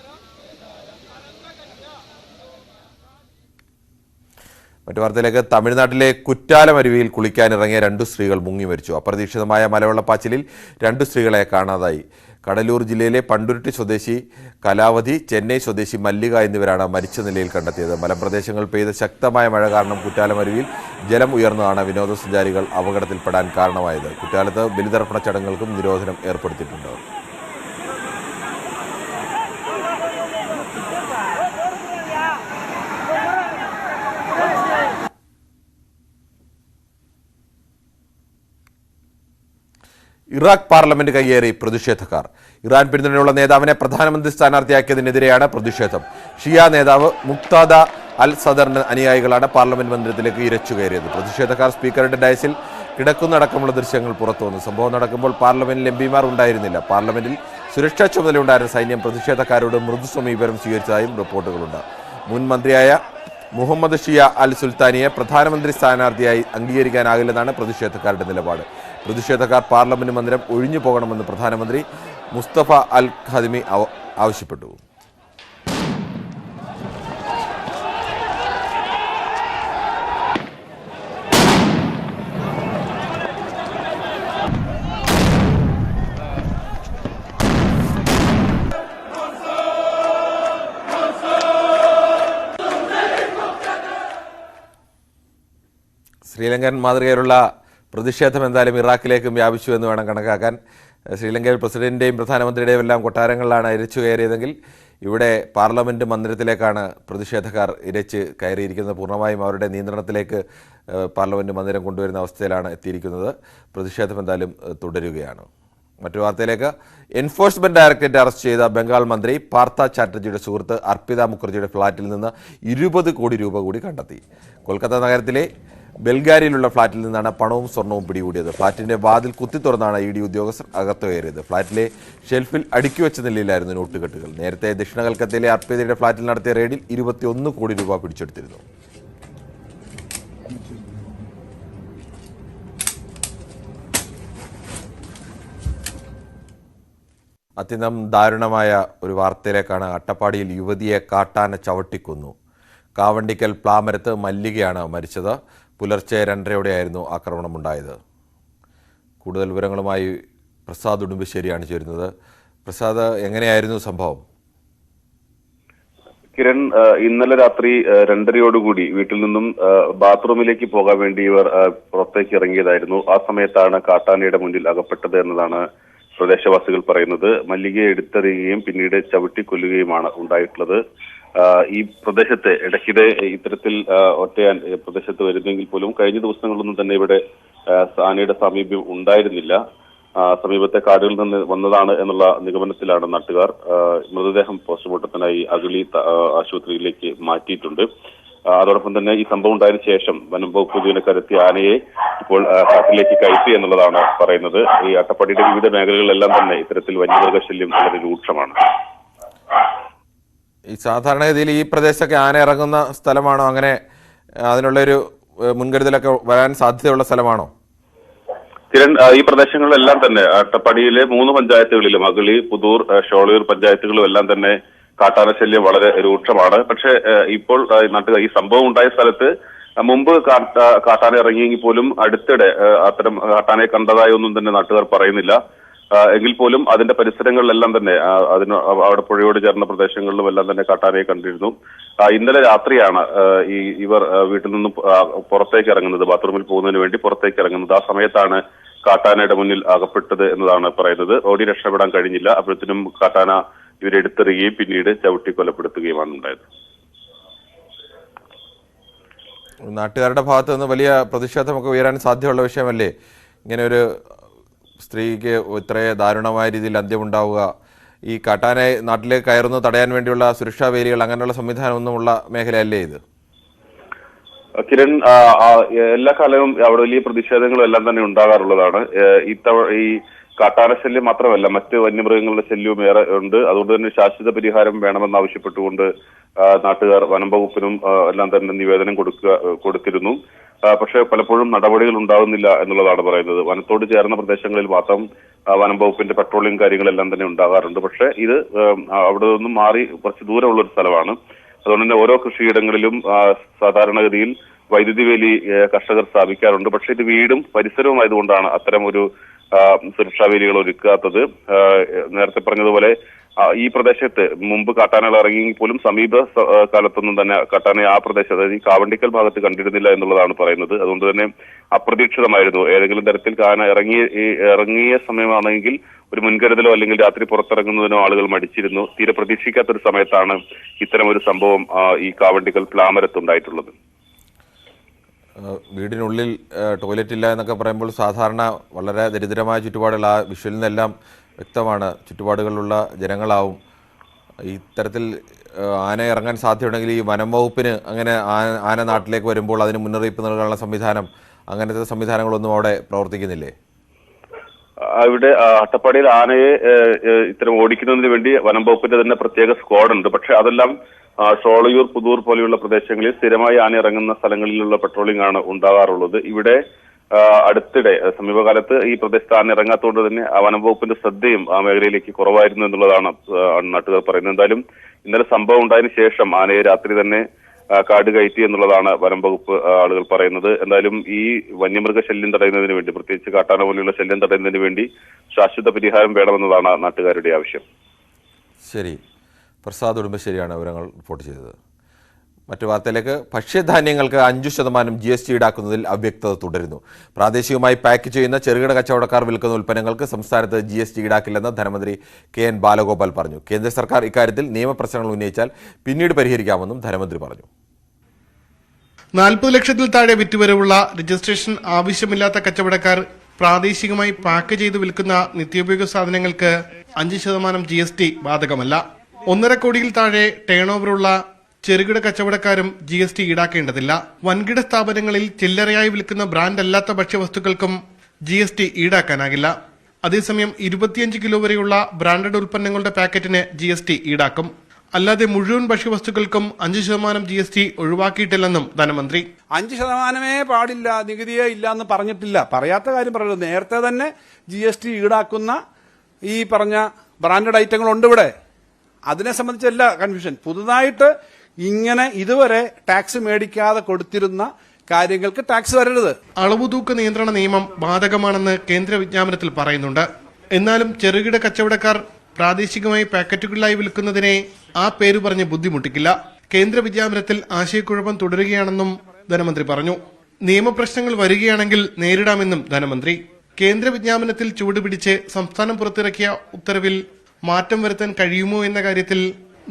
മറ്റു വാർത്തയിലേക്ക്. തമിഴ്നാട്ടിലെ കുറ്റാലം അരുവിയിൽ കുളിക്കാനിറങ്ങിയ 2 സ്ത്രീകൾ മുങ്ങി മരിച്ചു. അപ്രതീക്ഷിതമായ മലവെള്ളപ്പാച്ചിലിൽ 2 സ്ത്രീകളെ കാണാതായി. കടലൂർ ജില്ലയിലെ പണ്ടുരുട്ടി സ്വദേശി കലാവധി, ചെന്നൈ സ്വദേശി മല്ലിക എന്നിവരാണ് മരിച്ച നിലയിൽ കണ്ടെത്തിയത്. മലമ്പ്രദേശങ്ങളിൽ പെയ്ത ശക്തമായ മഴ കാരണം കുറ്റാലം അരുവിയിൽ ജലം ഉയർന്നതാണ് വിനോദസഞ്ചാരികൾ അപകടത്തിൽപ്പെടാൻ കാരണമായത്. കുറ്റാലത്ത് ബലിതർപ്പണ ചടങ്ങുകൾക്കും നിരോധനം ഏർപ്പെടുത്തിയിട്ടുണ്ട്. ഇറാഖ് പാർലമെന്റ് കയ്യേറി പ്രതിഷേധക്കാർ. ഇറാൻ പിന്തുണയുള്ള നേതാവിനെ പ്രധാനമന്ത്രി സ്ഥാനാർത്ഥിയാക്കിയതിനെതിരെയാണ് പ്രതിഷേധം. ഷിയ നേതാവ് മുക്താദ അൽ സദറിന്റെ അനുയായികളാണ് പാർലമെന്റ് മന്ദിരത്തിലേക്ക് ഇരച്ചു കയറിയത്. പ്രതിഷേധക്കാർ സ്പീക്കറുടെ ഡയസിൽ കിടക്കുന്നടക്കമുള്ള ദൃശ്യങ്ങൾ പുറത്തുവന്നു. സംഭവം നടക്കുമ്പോൾ പാർലമെന്റിൽ എംപിമാർ ഉണ്ടായിരുന്നില്ല. പാർലമെന്റിൽ സുരക്ഷാ ചുമതലയുണ്ടായിരുന്ന സൈന്യം പ്രതിഷേധക്കാരോട് മൃദു സമീപനം സ്വീകരിച്ചതായും റിപ്പോർട്ടുകളുണ്ട്. മുൻ മന്ത്രിയായ മുഹമ്മദ് ഷിയ അൽ സുൽത്താനിയെ പ്രധാനമന്ത്രി സ്ഥാനാർത്ഥിയായി അംഗീകരിക്കാനാകില്ലെന്നാണ് പ്രതിഷേധക്കാരുടെ നിലപാട്. പ്രതിഷേധക്കാർ പാർലമെന്റ് മന്ദിരം ഒഴിഞ്ഞു പോകണമെന്ന് പ്രധാനമന്ത്രി മുസ്തഫ അൽ ഖദിമി ആവശ്യപ്പെട്ടു. ശ്രീലങ്കൻ മാതൃകയിലുള്ള പ്രതിഷേധം എന്തായാലും ഇറാഖിലേക്കും വ്യാപിച്ചു എന്ന് വേണം കണക്കാക്കാൻ. ശ്രീലങ്കയിൽ പ്രസിഡന്റിൻ്റെയും പ്രധാനമന്ത്രിയുടെയും എല്ലാം കൊട്ടാരങ്ങളിലാണ് ഇരച്ചു കയറിയതെങ്കിൽ ഇവിടെ പാർലമെൻറ്റ് മന്ദിരത്തിലേക്കാണ് പ്രതിഷേധക്കാർ ഇരച്ച് കയറിയിരിക്കുന്നത്. പൂർണ്ണമായും അവരുടെ നിയന്ത്രണത്തിലേക്ക് പാർലമെൻറ്റ് മന്ദിരം കൊണ്ടുവരുന്ന അവസ്ഥയിലാണ് എത്തിയിരിക്കുന്നത്. പ്രതിഷേധം എന്തായാലും തുടരുകയാണ്. മറ്റു വാർത്തയിലേക്ക്. എൻഫോഴ്സ്മെന്റ് ഡയറക്ടറേറ്റ് അറസ്റ്റ് ചെയ്ത ബംഗാൾ മന്ത്രി പാർത്ഥ ചാറ്റർജിയുടെ സുഹൃത്ത് അർപ്പിത മുഖർജിയുടെ ഫ്ളാറ്റിൽ നിന്ന് 20 കോടി രൂപ കൂടി കണ്ടെത്തി. കൊൽക്കത്ത നഗരത്തിലെ ബെൽഗാരിയിലുള്ള ഫ്ളാറ്റിൽ നിന്നാണ് പണവും സ്വർണവും പിടികൂടിയത്. ഫ്ളാറ്റിന്റെ വാതിൽ കുത്തി തുറന്നാണ് ഇ ഡി ഉദ്യോഗസ്ഥർ അകത്ത് കയറിയത്. ഫ്ളാറ്റിലെ ഷെൽഫിൽ അടുക്കി വെച്ച നിലയിലായിരുന്നു നോട്ടുകെട്ടുകൾ. നേരത്തെ ദക്ഷിണ കൽക്കത്തയിലെ അർപ്പിതയുടെ ഫ്ളാറ്റിൽ നടത്തിയ റെയ്ഡിൽ 21 കോടി രൂപ പിടിച്ചെടുത്തിരുന്നു. അത്യന്തം ദാരുണമായ ഒരു വാർത്തയിലേക്കാണ്. അട്ടപ്പാടിയിൽ യുവതിയെ കാട്ടാന ചവിട്ടിക്കൊന്നു. കാവണ്ടിക്കൽ പ്ലാമരത്ത് മല്ലികയാണ് മരിച്ചത്. പുലർച്ചെ 2:30 ആക്രമണമുണ്ടായത്. കൂടുതൽ വിവരങ്ങളുമായി പ്രസാദ് ഉടുമ്പശ്ശേരിയാണ് ചേരുന്നത്. പ്രസാദ്, എങ്ങനെയായിരുന്നു സംഭവം? കിരൺ, ഇന്നലെ രാത്രി 2:30 വീട്ടിൽ നിന്നും ബാത്റൂമിലേക്ക് പോകാൻ വേണ്ടി ഇവർ പുറത്തേക്ക് ഇറങ്ങിയതായിരുന്നു. ആ സമയത്താണ് കാട്ടാനയുടെ മുന്നിൽ അകപ്പെട്ടത് എന്നതാണ് പ്രദേശവാസികൾ പറയുന്നത്. മല്ലികയെ എടുത്തെറിയുകയും പിന്നീട് ചവിട്ടിക്കൊല്ലുകയുമാണ് ഉണ്ടായിട്ടുള്ളത്. ഈ പ്രദേശത്തെ ഇടയ്ക്കിടെ ഇത്തരത്തിൽ ഒറ്റയാൻ പ്രദേശത്ത് വരുന്നെങ്കിൽ പോലും കഴിഞ്ഞ ദിവസങ്ങളിലൊന്നും തന്നെ ഇവിടെ ആനയുടെ സാമീപ്യം ഉണ്ടായിരുന്നില്ല. സമീപത്തെ കാടുകളിൽ നിന്ന് വന്നതാണ് എന്നുള്ള നിഗമനത്തിലാണ് നാട്ടുകാർ. മൃതദേഹം പോസ്റ്റ്മോർട്ടത്തിനായി അഗളി ആശുപത്രിയിലേക്ക് മാറ്റിയിട്ടുണ്ട്. അതോടൊപ്പം തന്നെ ഈ സംഭവം ഉണ്ടായതിനു ശേഷം വനം വകുപ്പ് ജീവനക്കാരെത്തിയ ആനയെ ഇപ്പോൾ കാട്ടിലേക്ക് കയറ്റി എന്നുള്ളതാണ് പറയുന്നത്. ഈ അട്ടപ്പാടിയുടെ വിവിധ മേഖലകളിലെല്ലാം തന്നെ ഇത്തരത്തിൽ വന്യമൃഗശല്യം വളരെ രൂക്ഷമാണ്. ഈ സാധാരണഗതിയിൽ ഈ പ്രദേശത്തൊക്കെ ആന ഇറങ്ങുന്ന സ്ഥലമാണോ? അങ്ങനെ അതിനുള്ളൊരു മുൻകരുതലൊക്കെ വരാൻ സാധ്യതയുള്ള സ്ഥലമാണോ? കിരൺ, ഈ പ്രദേശങ്ങളിലെല്ലാം തന്നെ അട്ടപ്പാടിയിലെ 3 പഞ്ചായത്തുകളിലും അഗളി, പുതൂർ, ഷോളയൂർ പഞ്ചായത്തുകളും എല്ലാം തന്നെ കാട്ടാനശല്യം വളരെ രൂക്ഷമാണ്. പക്ഷേ ഇപ്പോൾ നാട്ടുകാർ ഈ സംഭവം ഉണ്ടായ സ്ഥലത്ത് മുമ്പ് കാട്ടാന ഇറങ്ങിയെങ്കിൽ പോലും അടുത്തിടെ അത്തരം കാട്ടാനയെ കണ്ടതായി ഒന്നും തന്നെ നാട്ടുകാർ പറയുന്നില്ല. എങ്കിൽ പോലും അതിന്റെ പരിസരങ്ങളിലെല്ലാം തന്നെ അവിടെ പുഴയോട് ചേർന്ന പ്രദേശങ്ങളിലും എല്ലാം തന്നെ കാട്ടാനയെ കണ്ടിരുന്നു. ഇന്നലെ രാത്രിയാണ് ഇവർ വീട്ടിൽ നിന്നും പുറത്തേക്ക് ഇറങ്ങുന്നത്, ബാത്റൂമിൽ പോകുന്നതിന് വേണ്ടി പുറത്തേക്ക് ഇറങ്ങുന്നത്. ആ സമയത്താണ് കാട്ടാനയുടെ മുന്നിൽ അകപ്പെട്ടത് എന്നതാണ് പറയുന്നത്. ഓടി രക്ഷപ്പെടാൻ കഴിഞ്ഞില്ല. അപ്പോഴത്തേനും കാട്ടാന ഇവരെ എടുത്തെറിയുകയും പിന്നീട് ചവിട്ടി കൊലപ്പെടുത്തുകയുമാണ് ഉണ്ടായത്. നാട്ടുകാരുടെ ഭാഗത്ത് നിന്ന് വലിയ പ്രതിഷേധമൊക്കെ ഉയരാൻ സാധ്യതയുള്ള വിഷയമല്ലേ ഇങ്ങനെ ഒരു സ്ത്രീക്ക് ഇത്രയും ദാരുണമായ രീതിയിൽ അന്ത്യമുണ്ടാവുക? ഈ കാട്ടാനെ നാട്ടിലേക്ക് കയറുന്നു തടയാൻ വേണ്ടിയുള്ള സുരക്ഷാ വേലികൾ അങ്ങനെയുള്ള സംവിധാനമൊന്നുമുള്ള മേഖലയല്ലേ ഇത്? കിരൺ, എല്ലാ കാലവും അവിടെ വലിയ പ്രതിഷേധങ്ങളും എല്ലാം തന്നെ ഉണ്ടാകാറുള്ളതാണ്. ഈ കാട്ടാനശല്യം മാത്രമല്ല, മറ്റ് വന്യമൃഗങ്ങളുടെ ശല്യവും ഏറെ ഉണ്ട്. അതുകൊണ്ട് തന്നെ ശാശ്വത പരിഹാരം വേണമെന്ന് ആവശ്യപ്പെട്ടുകൊണ്ട് നാട്ടുകാർ വനം വകുപ്പിനും എല്ലാം തന്നെ നിവേദനം കൊടുത്തിരുന്നു. പക്ഷെ പലപ്പോഴും നടപടികൾ ഉണ്ടാകുന്നില്ല എന്നുള്ളതാണ് പറയുന്നത്. വനത്തോട് ചേർന്ന പ്രദേശങ്ങളിൽ മാത്രം വനം വകുപ്പിന്റെ പട്രോളിംഗ് കാര്യങ്ങളെല്ലാം തന്നെ ഉണ്ടാകാറുണ്ട്. പക്ഷെ ഇത് അവിടെ നിന്നും മാറി കുറച്ച് ദൂരമുള്ള ഒരു സ്ഥലമാണ്. അതുകൊണ്ട് തന്നെ ഓരോ കൃഷിയിടങ്ങളിലും സാധാരണഗതിയിൽ വൈദ്യുതി വേലി കർഷകർ സ്ഥാപിക്കാറുണ്ട്. പക്ഷെ ഇത് വീടും പരിസരവും ആയതുകൊണ്ടാണ് അത്തരം ഒരു സുരക്ഷാ വേലികൾ ഒരുക്കാത്തത്. നേരത്തെ പറഞ്ഞതുപോലെ ഈ പ്രദേശത്ത് മുമ്പ് കാട്ടാനകൾ ഇറങ്ങിയെങ്കിൽ പോലും സമീപ കാലത്തൊന്നും തന്നെ കാട്ടാനെ ആ പ്രദേശത്ത്, അതായത് ഈ കാവണ്ടിക്കൽ ഭാഗത്ത് കണ്ടിരുന്നില്ല എന്നുള്ളതാണ് പറയുന്നത്. അതുകൊണ്ട് തന്നെ അപ്രതീക്ഷിതമായിരുന്നു. ഏതെങ്കിലും തരത്തിൽ കാന ഇറങ്ങിയ സമയമാണെങ്കിൽ ഒരു മുൻകരുതലോ അല്ലെങ്കിൽ രാത്രി പുറത്തിറങ്ങുന്നതിനോ ആളുകൾ മടിച്ചിരുന്നു. തീരെ പ്രതീക്ഷിക്കാത്തൊരു സമയത്താണ് ഇത്തരം ഒരു സംഭവം ഈ കാവണ്ടിക്കൽ പ്ലാമരത്തുണ്ടായിട്ടുള്ളത്. വീടിനുള്ളിൽ ടോയ്ലറ്റ് ഇല്ല എന്നൊക്കെ പറയുമ്പോൾ സാധാരണ വളരെ ദരിദ്രമായ ചുറ്റുപാടുകൾ, ആ വിഷ്വലിൽ നിന്നെല്ലാം വ്യക്തമാണ്, ചുറ്റുപാടുകളിലുള്ള ജനങ്ങളാവും. ഇത്തരത്തിൽ ആന ഇറങ്ങാൻ സാധ്യതയുണ്ടെങ്കിൽ ഈ വനം വകുപ്പിന് അങ്ങനെ ആന നാട്ടിലേക്ക് വരുമ്പോൾ അതിന് മുന്നറിയിപ്പ് നൽകാനുള്ള സംവിധാനം, അങ്ങനത്തെ സംവിധാനങ്ങളൊന്നും അവിടെ പ്രവർത്തിക്കുന്നില്ലേ? ഇവിടെ അട്ടപ്പാടിയിൽ ആനയെ ഇത്തരം ഓടിക്കുന്നതിന് വേണ്ടി വനം വകുപ്പിന്റെ തന്നെ പ്രത്യേക സ്ക്വാഡുണ്ട്. പക്ഷെ അതെല്ലാം ഷോളയൂർ, പുതൂർ പോലെയുള്ള പ്രദേശങ്ങളിൽ സ്ഥിരമായി ആന ഇറങ്ങുന്ന സ്ഥലങ്ങളിലുള്ള പട്രോളിംഗ് ആണ് ഉണ്ടാകാറുള്ളത്. ഇവിടെ അടുത്തിടെ സമീപകാലത്ത് ഈ പ്രദേശത്ത് ആന ഇറങ്ങാത്തതുകൊണ്ട് തന്നെ വനം വകുപ്പിന്റെ ശ്രദ്ധയും ആ മേഖലയിലേക്ക് കുറവായിരുന്നു എന്നുള്ളതാണ് നാട്ടുകാർ പറയുന്നത്. എന്തായാലും ഇന്നലെ സംഭവം ഉണ്ടായതിനു ശേഷം ആനയെ രാത്രി തന്നെ കാട് കയറ്റി എന്നുള്ളതാണ് വനം വകുപ്പ് ആളുകൾ പറയുന്നത്. എന്തായാലും ഈ വന്യമൃഗ ശല്യം തടയുന്നതിന് വേണ്ടി, പ്രത്യേകിച്ച് കാട്ടാന പോലെയുള്ള ശല്യം തടയുന്നതിന് വേണ്ടി ശാശ്വത പരിഹാരം വേണമെന്നതാണ് നാട്ടുകാരുടെ ആവശ്യം. ശരി, പ്രസാദ് ഉടുമ്പശ്ശേരിയാണ് വിവരങ്ങൾ റിപ്പോർട്ട് ചെയ്തത്. മറ്റു വാർത്തയിലേക്ക്. ഭക്ഷ്യധാന്യങ്ങൾക്ക് 5% GST ഈടാക്കുന്നതിൽ അവ്യക്തത തുടരുന്നു. പ്രാദേശികമായി പാക്ക് ചെയ്യുന്ന ചെറുകിട കച്ചവടക്കാർ വിൽക്കുന്ന ഉൽപ്പന്നങ്ങൾക്ക് സംസ്ഥാനത്ത് GST ഈടാക്കില്ലെന്ന് ധനമന്ത്രി KN ബാലഗോപാൽ പറഞ്ഞു. കേന്ദ്ര സർക്കാർ ഇക്കാര്യത്തിൽ നിയമപ്രശ്നങ്ങൾ ഉന്നയിച്ചാൽ പിന്നീട് പരിഹരിക്കാമെന്നും ധനമന്ത്രി പറഞ്ഞു. 40 ലക്ഷത്തിൽ താഴെ വിറ്റുവരവുള്ള രജിസ്ട്രേഷൻ ആവശ്യമില്ലാത്ത കച്ചവടക്കാർ പ്രാദേശികമായി പാക്ക് ചെയ്ത് വിൽക്കുന്ന നിത്യോപയോഗ സാധനങ്ങൾക്ക് 5% GST ബാധകമല്ല. 1.5 കോടിയിൽ താഴെ ടേൺ ഓവറുള്ള ചെറുകിട കച്ചവടക്കാരും GST ഈടാക്കേണ്ടതില്ല. വൻകിട സ്ഥാപനങ്ങളിൽ ചില്ലറയായി വിൽക്കുന്ന ബ്രാൻഡ് അല്ലാത്ത ഭക്ഷ്യവസ്തുക്കൾക്കും GST ഈടാക്കാനാകില്ല. അതേസമയം 25 കിലോ വരെയുള്ള ബ്രാൻഡഡ് ഉൽപ്പന്നങ്ങളുടെ പാക്കറ്റിന് GST ഈടാക്കും. അല്ലാതെ മുഴുവൻ ഭക്ഷ്യവസ്തുക്കൾക്കും 5% GST ഒഴിവാക്കിയിട്ടില്ലെന്നും ധനമന്ത്രി. 5% പാടില്ല, നികുതിയേ ഇല്ല എന്ന് പറഞ്ഞിട്ടില്ല. പറയാത്ത കാര്യം പറയുന്നത്, നേരത്തെ തന്നെ GST ഈടാക്കുന്ന ഈ പറഞ്ഞ ബ്രാൻഡഡ് ഐറ്റങ്ങളുണ്ട് ഇവിടെ. അതിനെ സംബന്ധിച്ചല്ല കൺഫ്യൂഷൻ. പുതുതായിട്ട് ഇങ്ങനെ ഇതുവരെ ടാക്സ് മേടിക്കാതെ കൊടുത്തിരുന്ന കാര്യങ്ങൾക്ക് ടാക്സ് വരരുത്. അളവുതൂക്ക നിയന്ത്രണ നിയമം ബാധകമാണെന്ന് കേന്ദ്ര വിജ്ഞാപനത്തിൽ പറയുന്നുണ്ട്. എന്നാലും ചെറുകിട കച്ചവടക്കാർ പ്രാദേശികമായി പാക്കറ്റുകളിലായി വിൽക്കുന്നതിനെ ആ പേര് പറഞ്ഞ് ബുദ്ധിമുട്ടിക്കില്ല. കേന്ദ്ര വിജ്ഞാപനത്തിൽ ആശയക്കുഴപ്പം തുടരുകയാണെന്നും ധനമന്ത്രി പറഞ്ഞു. നിയമപ്രശ്നങ്ങൾ വരികയാണെങ്കിൽ നേരിടാമെന്നും ധനമന്ത്രി. കേന്ദ്ര വിജ്ഞാപനത്തിൽ ചുവടുപിടിച്ച് സംസ്ഥാനം പുറത്തിറക്കിയ ഉത്തരവിൽ മാറ്റം വരുത്താൻ കഴിയുമോ എന്ന കാര്യത്തിൽ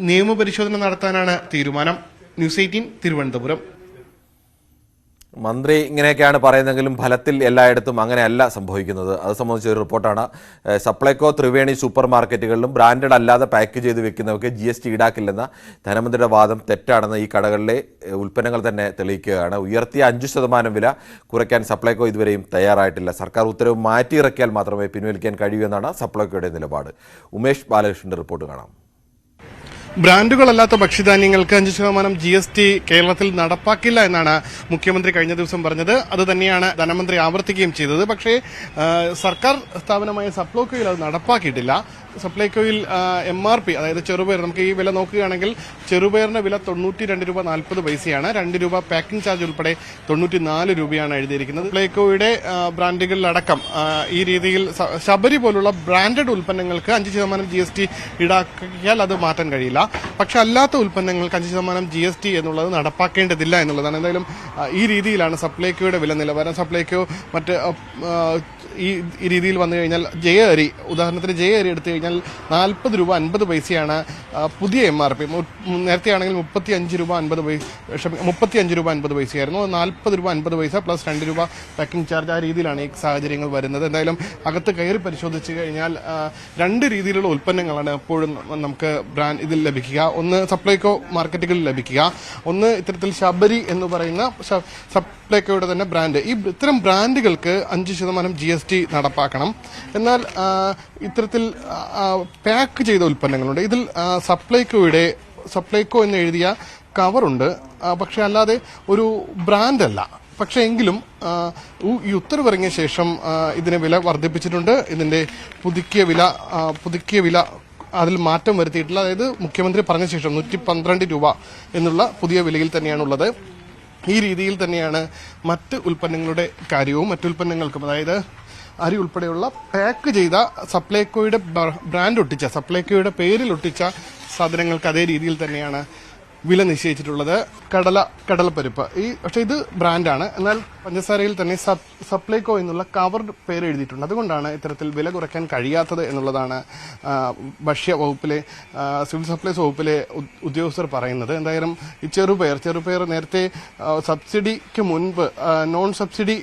നിയമപരിശോധന നടത്താനാണ് തീരുമാനം. ന്യൂസ് 18 തിരുവനന്തപുരം. മന്ത്രി ഇങ്ങനെയൊക്കെയാണ് പറയുന്നതെങ്കിലും ഫലത്തിൽ എല്ലായിടത്തും അങ്ങനെയല്ല സംഭവിക്കുന്നത്. അത് സംബന്ധിച്ച ഒരു റിപ്പോർട്ടാണ്. സപ്ലൈകോ, ത്രിവേണി സൂപ്പർ മാർക്കറ്റുകളിലും ബ്രാൻഡഡ് അല്ലാതെ പാക്ക് ചെയ്ത് വെക്കുന്നവർക്ക് GST ഈടാക്കില്ലെന്ന ധനമന്ത്രിയുടെ വാദം തെറ്റാണെന്ന് ഈ കടകളിലെ ഉൽപ്പന്നങ്ങൾ തന്നെ തെളിയിക്കുകയാണ്. ഉയർത്തിയ 5% വില കുറയ്ക്കാൻ സപ്ലൈകോ ഇതുവരെയും തയ്യാറായിട്ടില്ല. സർക്കാർ ഉത്തരവ് മാറ്റിയിറക്കിയാൽ മാത്രമേ പിൻവലിക്കാൻ കഴിയൂ എന്നാണ് സപ്ലൈകോയുടെ നിലപാട്. ഉമേഷ് ബാലകൃഷ്ണന്റെ റിപ്പോർട്ട് കാണാം. ബ്രാൻഡുകളല്ലാത്ത ഭക്ഷ്യധാന്യങ്ങൾക്ക് 5% GST കേരളത്തിൽ നടപ്പാക്കില്ല എന്നാണ് മുഖ്യമന്ത്രി കഴിഞ്ഞ ദിവസം പറഞ്ഞത്. അത് തന്നെയാണ് ധനമന്ത്രി ആവർത്തിക്കുകയും ചെയ്തത്. പക്ഷേ സർക്കാർ സ്ഥാപനമായ സപ്ലൈകോയിൽ അത് നടപ്പാക്കിയിട്ടില്ല. സപ്ലൈകോയിൽ MRP, അതായത് ചെറുപയർ, നമുക്ക് ഈ വില നോക്കുകയാണെങ്കിൽ ചെറുപയറിന്റെ വില 92 രൂപ 40 പൈസയാണ്. 2 രൂപ പാക്കിംഗ് ചാർജ് ഉൾപ്പെടെ 94 രൂപയാണ് എഴുതിയിരിക്കുന്നത്. സപ്ലൈകോയുടെ ബ്രാൻഡുകളിലടക്കം ഈ രീതിയിൽ ശബരി പോലുള്ള ബ്രാൻഡഡ് ഉൽപ്പന്നങ്ങൾക്ക് 5% GST ഈടാക്കിയാൽ അത് മാറ്റാൻ കഴിയില്ല. പക്ഷെ അല്ലാത്ത ഉൽപ്പന്നങ്ങൾക്ക് 5% GST എന്നുള്ളത് നടപ്പാക്കേണ്ടതില്ല എന്നുള്ളതാണ്. എന്തായാലും ഈ രീതിയിലാണ് സപ്ലൈകോയുടെ വില നിലവാരം. സപ്ലൈകോ മറ്റ് ഈ രീതിയിൽ വന്നു കഴിഞ്ഞാൽ ജയ അരി, ഉദാഹരണത്തിന് ജയ അരി എടുത്തു കഴിഞ്ഞാൽ 40 രൂപ 50 പൈസയാണ് പുതിയ MRP. നേരത്തെ ആണെങ്കിൽ 35 രൂപ 50 പൈസയായിരുന്നു. 40 രൂപ 50 പൈസ പ്ലസ് 2 രൂപ പാക്കിംഗ് ചാർജ്. ആ രീതിയിലാണ് ഈ സാഹചര്യങ്ങൾ വരുന്നത്. എന്തായാലും അകത്ത് കയറി പരിശോധിച്ച് കഴിഞ്ഞാൽ 2 രീതിയിലുള്ള ഉൽപ്പന്നങ്ങളാണ് എപ്പോഴും നമുക്ക് ഇതിൽ ലഭിക്കുക. ഒന്ന് സപ്ലൈകോ മാർക്കറ്റുകളിൽ ലഭിക്കുക, ഒന്ന് ഇത്തരത്തിൽ ശബരി എന്ന് പറയുന്ന സപ്ലൈകോയുടെ തന്നെ ബ്രാൻഡ്. ഇത്തരം ബ്രാൻഡുകൾക്ക് 5% GST നടപ്പാക്കണം. എന്നാൽ ഇത്തരത്തിൽ പാക്ക് ചെയ്ത ഉൽപ്പന്നങ്ങളുണ്ട്. ഇതിൽ സപ്ലൈകോ എന്ന് എഴുതിയ കവറുണ്ട്, പക്ഷെ അല്ലാതെ ഒരു ബ്രാൻഡല്ല. പക്ഷേ എങ്കിലും ഈ ഉത്തരവിറങ്ങിയ ശേഷം ഇതിന് വില വർദ്ധിപ്പിച്ചിട്ടുണ്ട്. ഇതിന്റെ പുതുക്കിയ വില അതിൽ മാറ്റം വരുത്തിയിട്ടില്ല. അതായത് മുഖ്യമന്ത്രി പറഞ്ഞ ശേഷം 112 രൂപ എന്നുള്ള പുതിയ വിലയിൽ തന്നെയാണുള്ളത്. ഈ രീതിയിൽ തന്നെയാണ് മറ്റ് ഉൽപ്പന്നങ്ങളുടെ കാര്യവും. മറ്റുൽപ്പന്നങ്ങൾക്കും, അതായത് അരി ഉൾപ്പെടെയുള്ള പാക്ക് ചെയ്ത സപ്ലൈകോയുടെ ബ്രാൻഡ് ഒട്ടിച്ച, സപ്ലൈകോയുടെ പേരിൽ ഒട്ടിച്ച സാധനങ്ങൾക്ക് അതേ രീതിയിൽ തന്നെയാണ് വില നിശ്ചയിച്ചിട്ടുള്ളത്. കടലപ്പരിപ്പ് പക്ഷേ ഇത് ബ്രാൻഡാണ്. എന്നാൽ പഞ്ചസാരയിൽ തന്നെ സപ്ലൈകോ എന്നുള്ള കവർ പേര് എഴുതിയിട്ടുണ്ട്. അതുകൊണ്ടാണ് ഇത്തരത്തിൽ വില കുറയ്ക്കാൻ കഴിയാത്തത് എന്നുള്ളതാണ് ഭക്ഷ്യ വകുപ്പിലെ സിവിൽ സപ്ലൈസ് വകുപ്പിലെ ഉദ്യോഗസ്ഥർ പറയുന്നത്. എന്തായാലും ഈ ചെറുപയർ നേരത്തെ സബ്സിഡിക്ക് മുൻപ് നോൺ സബ്സിഡി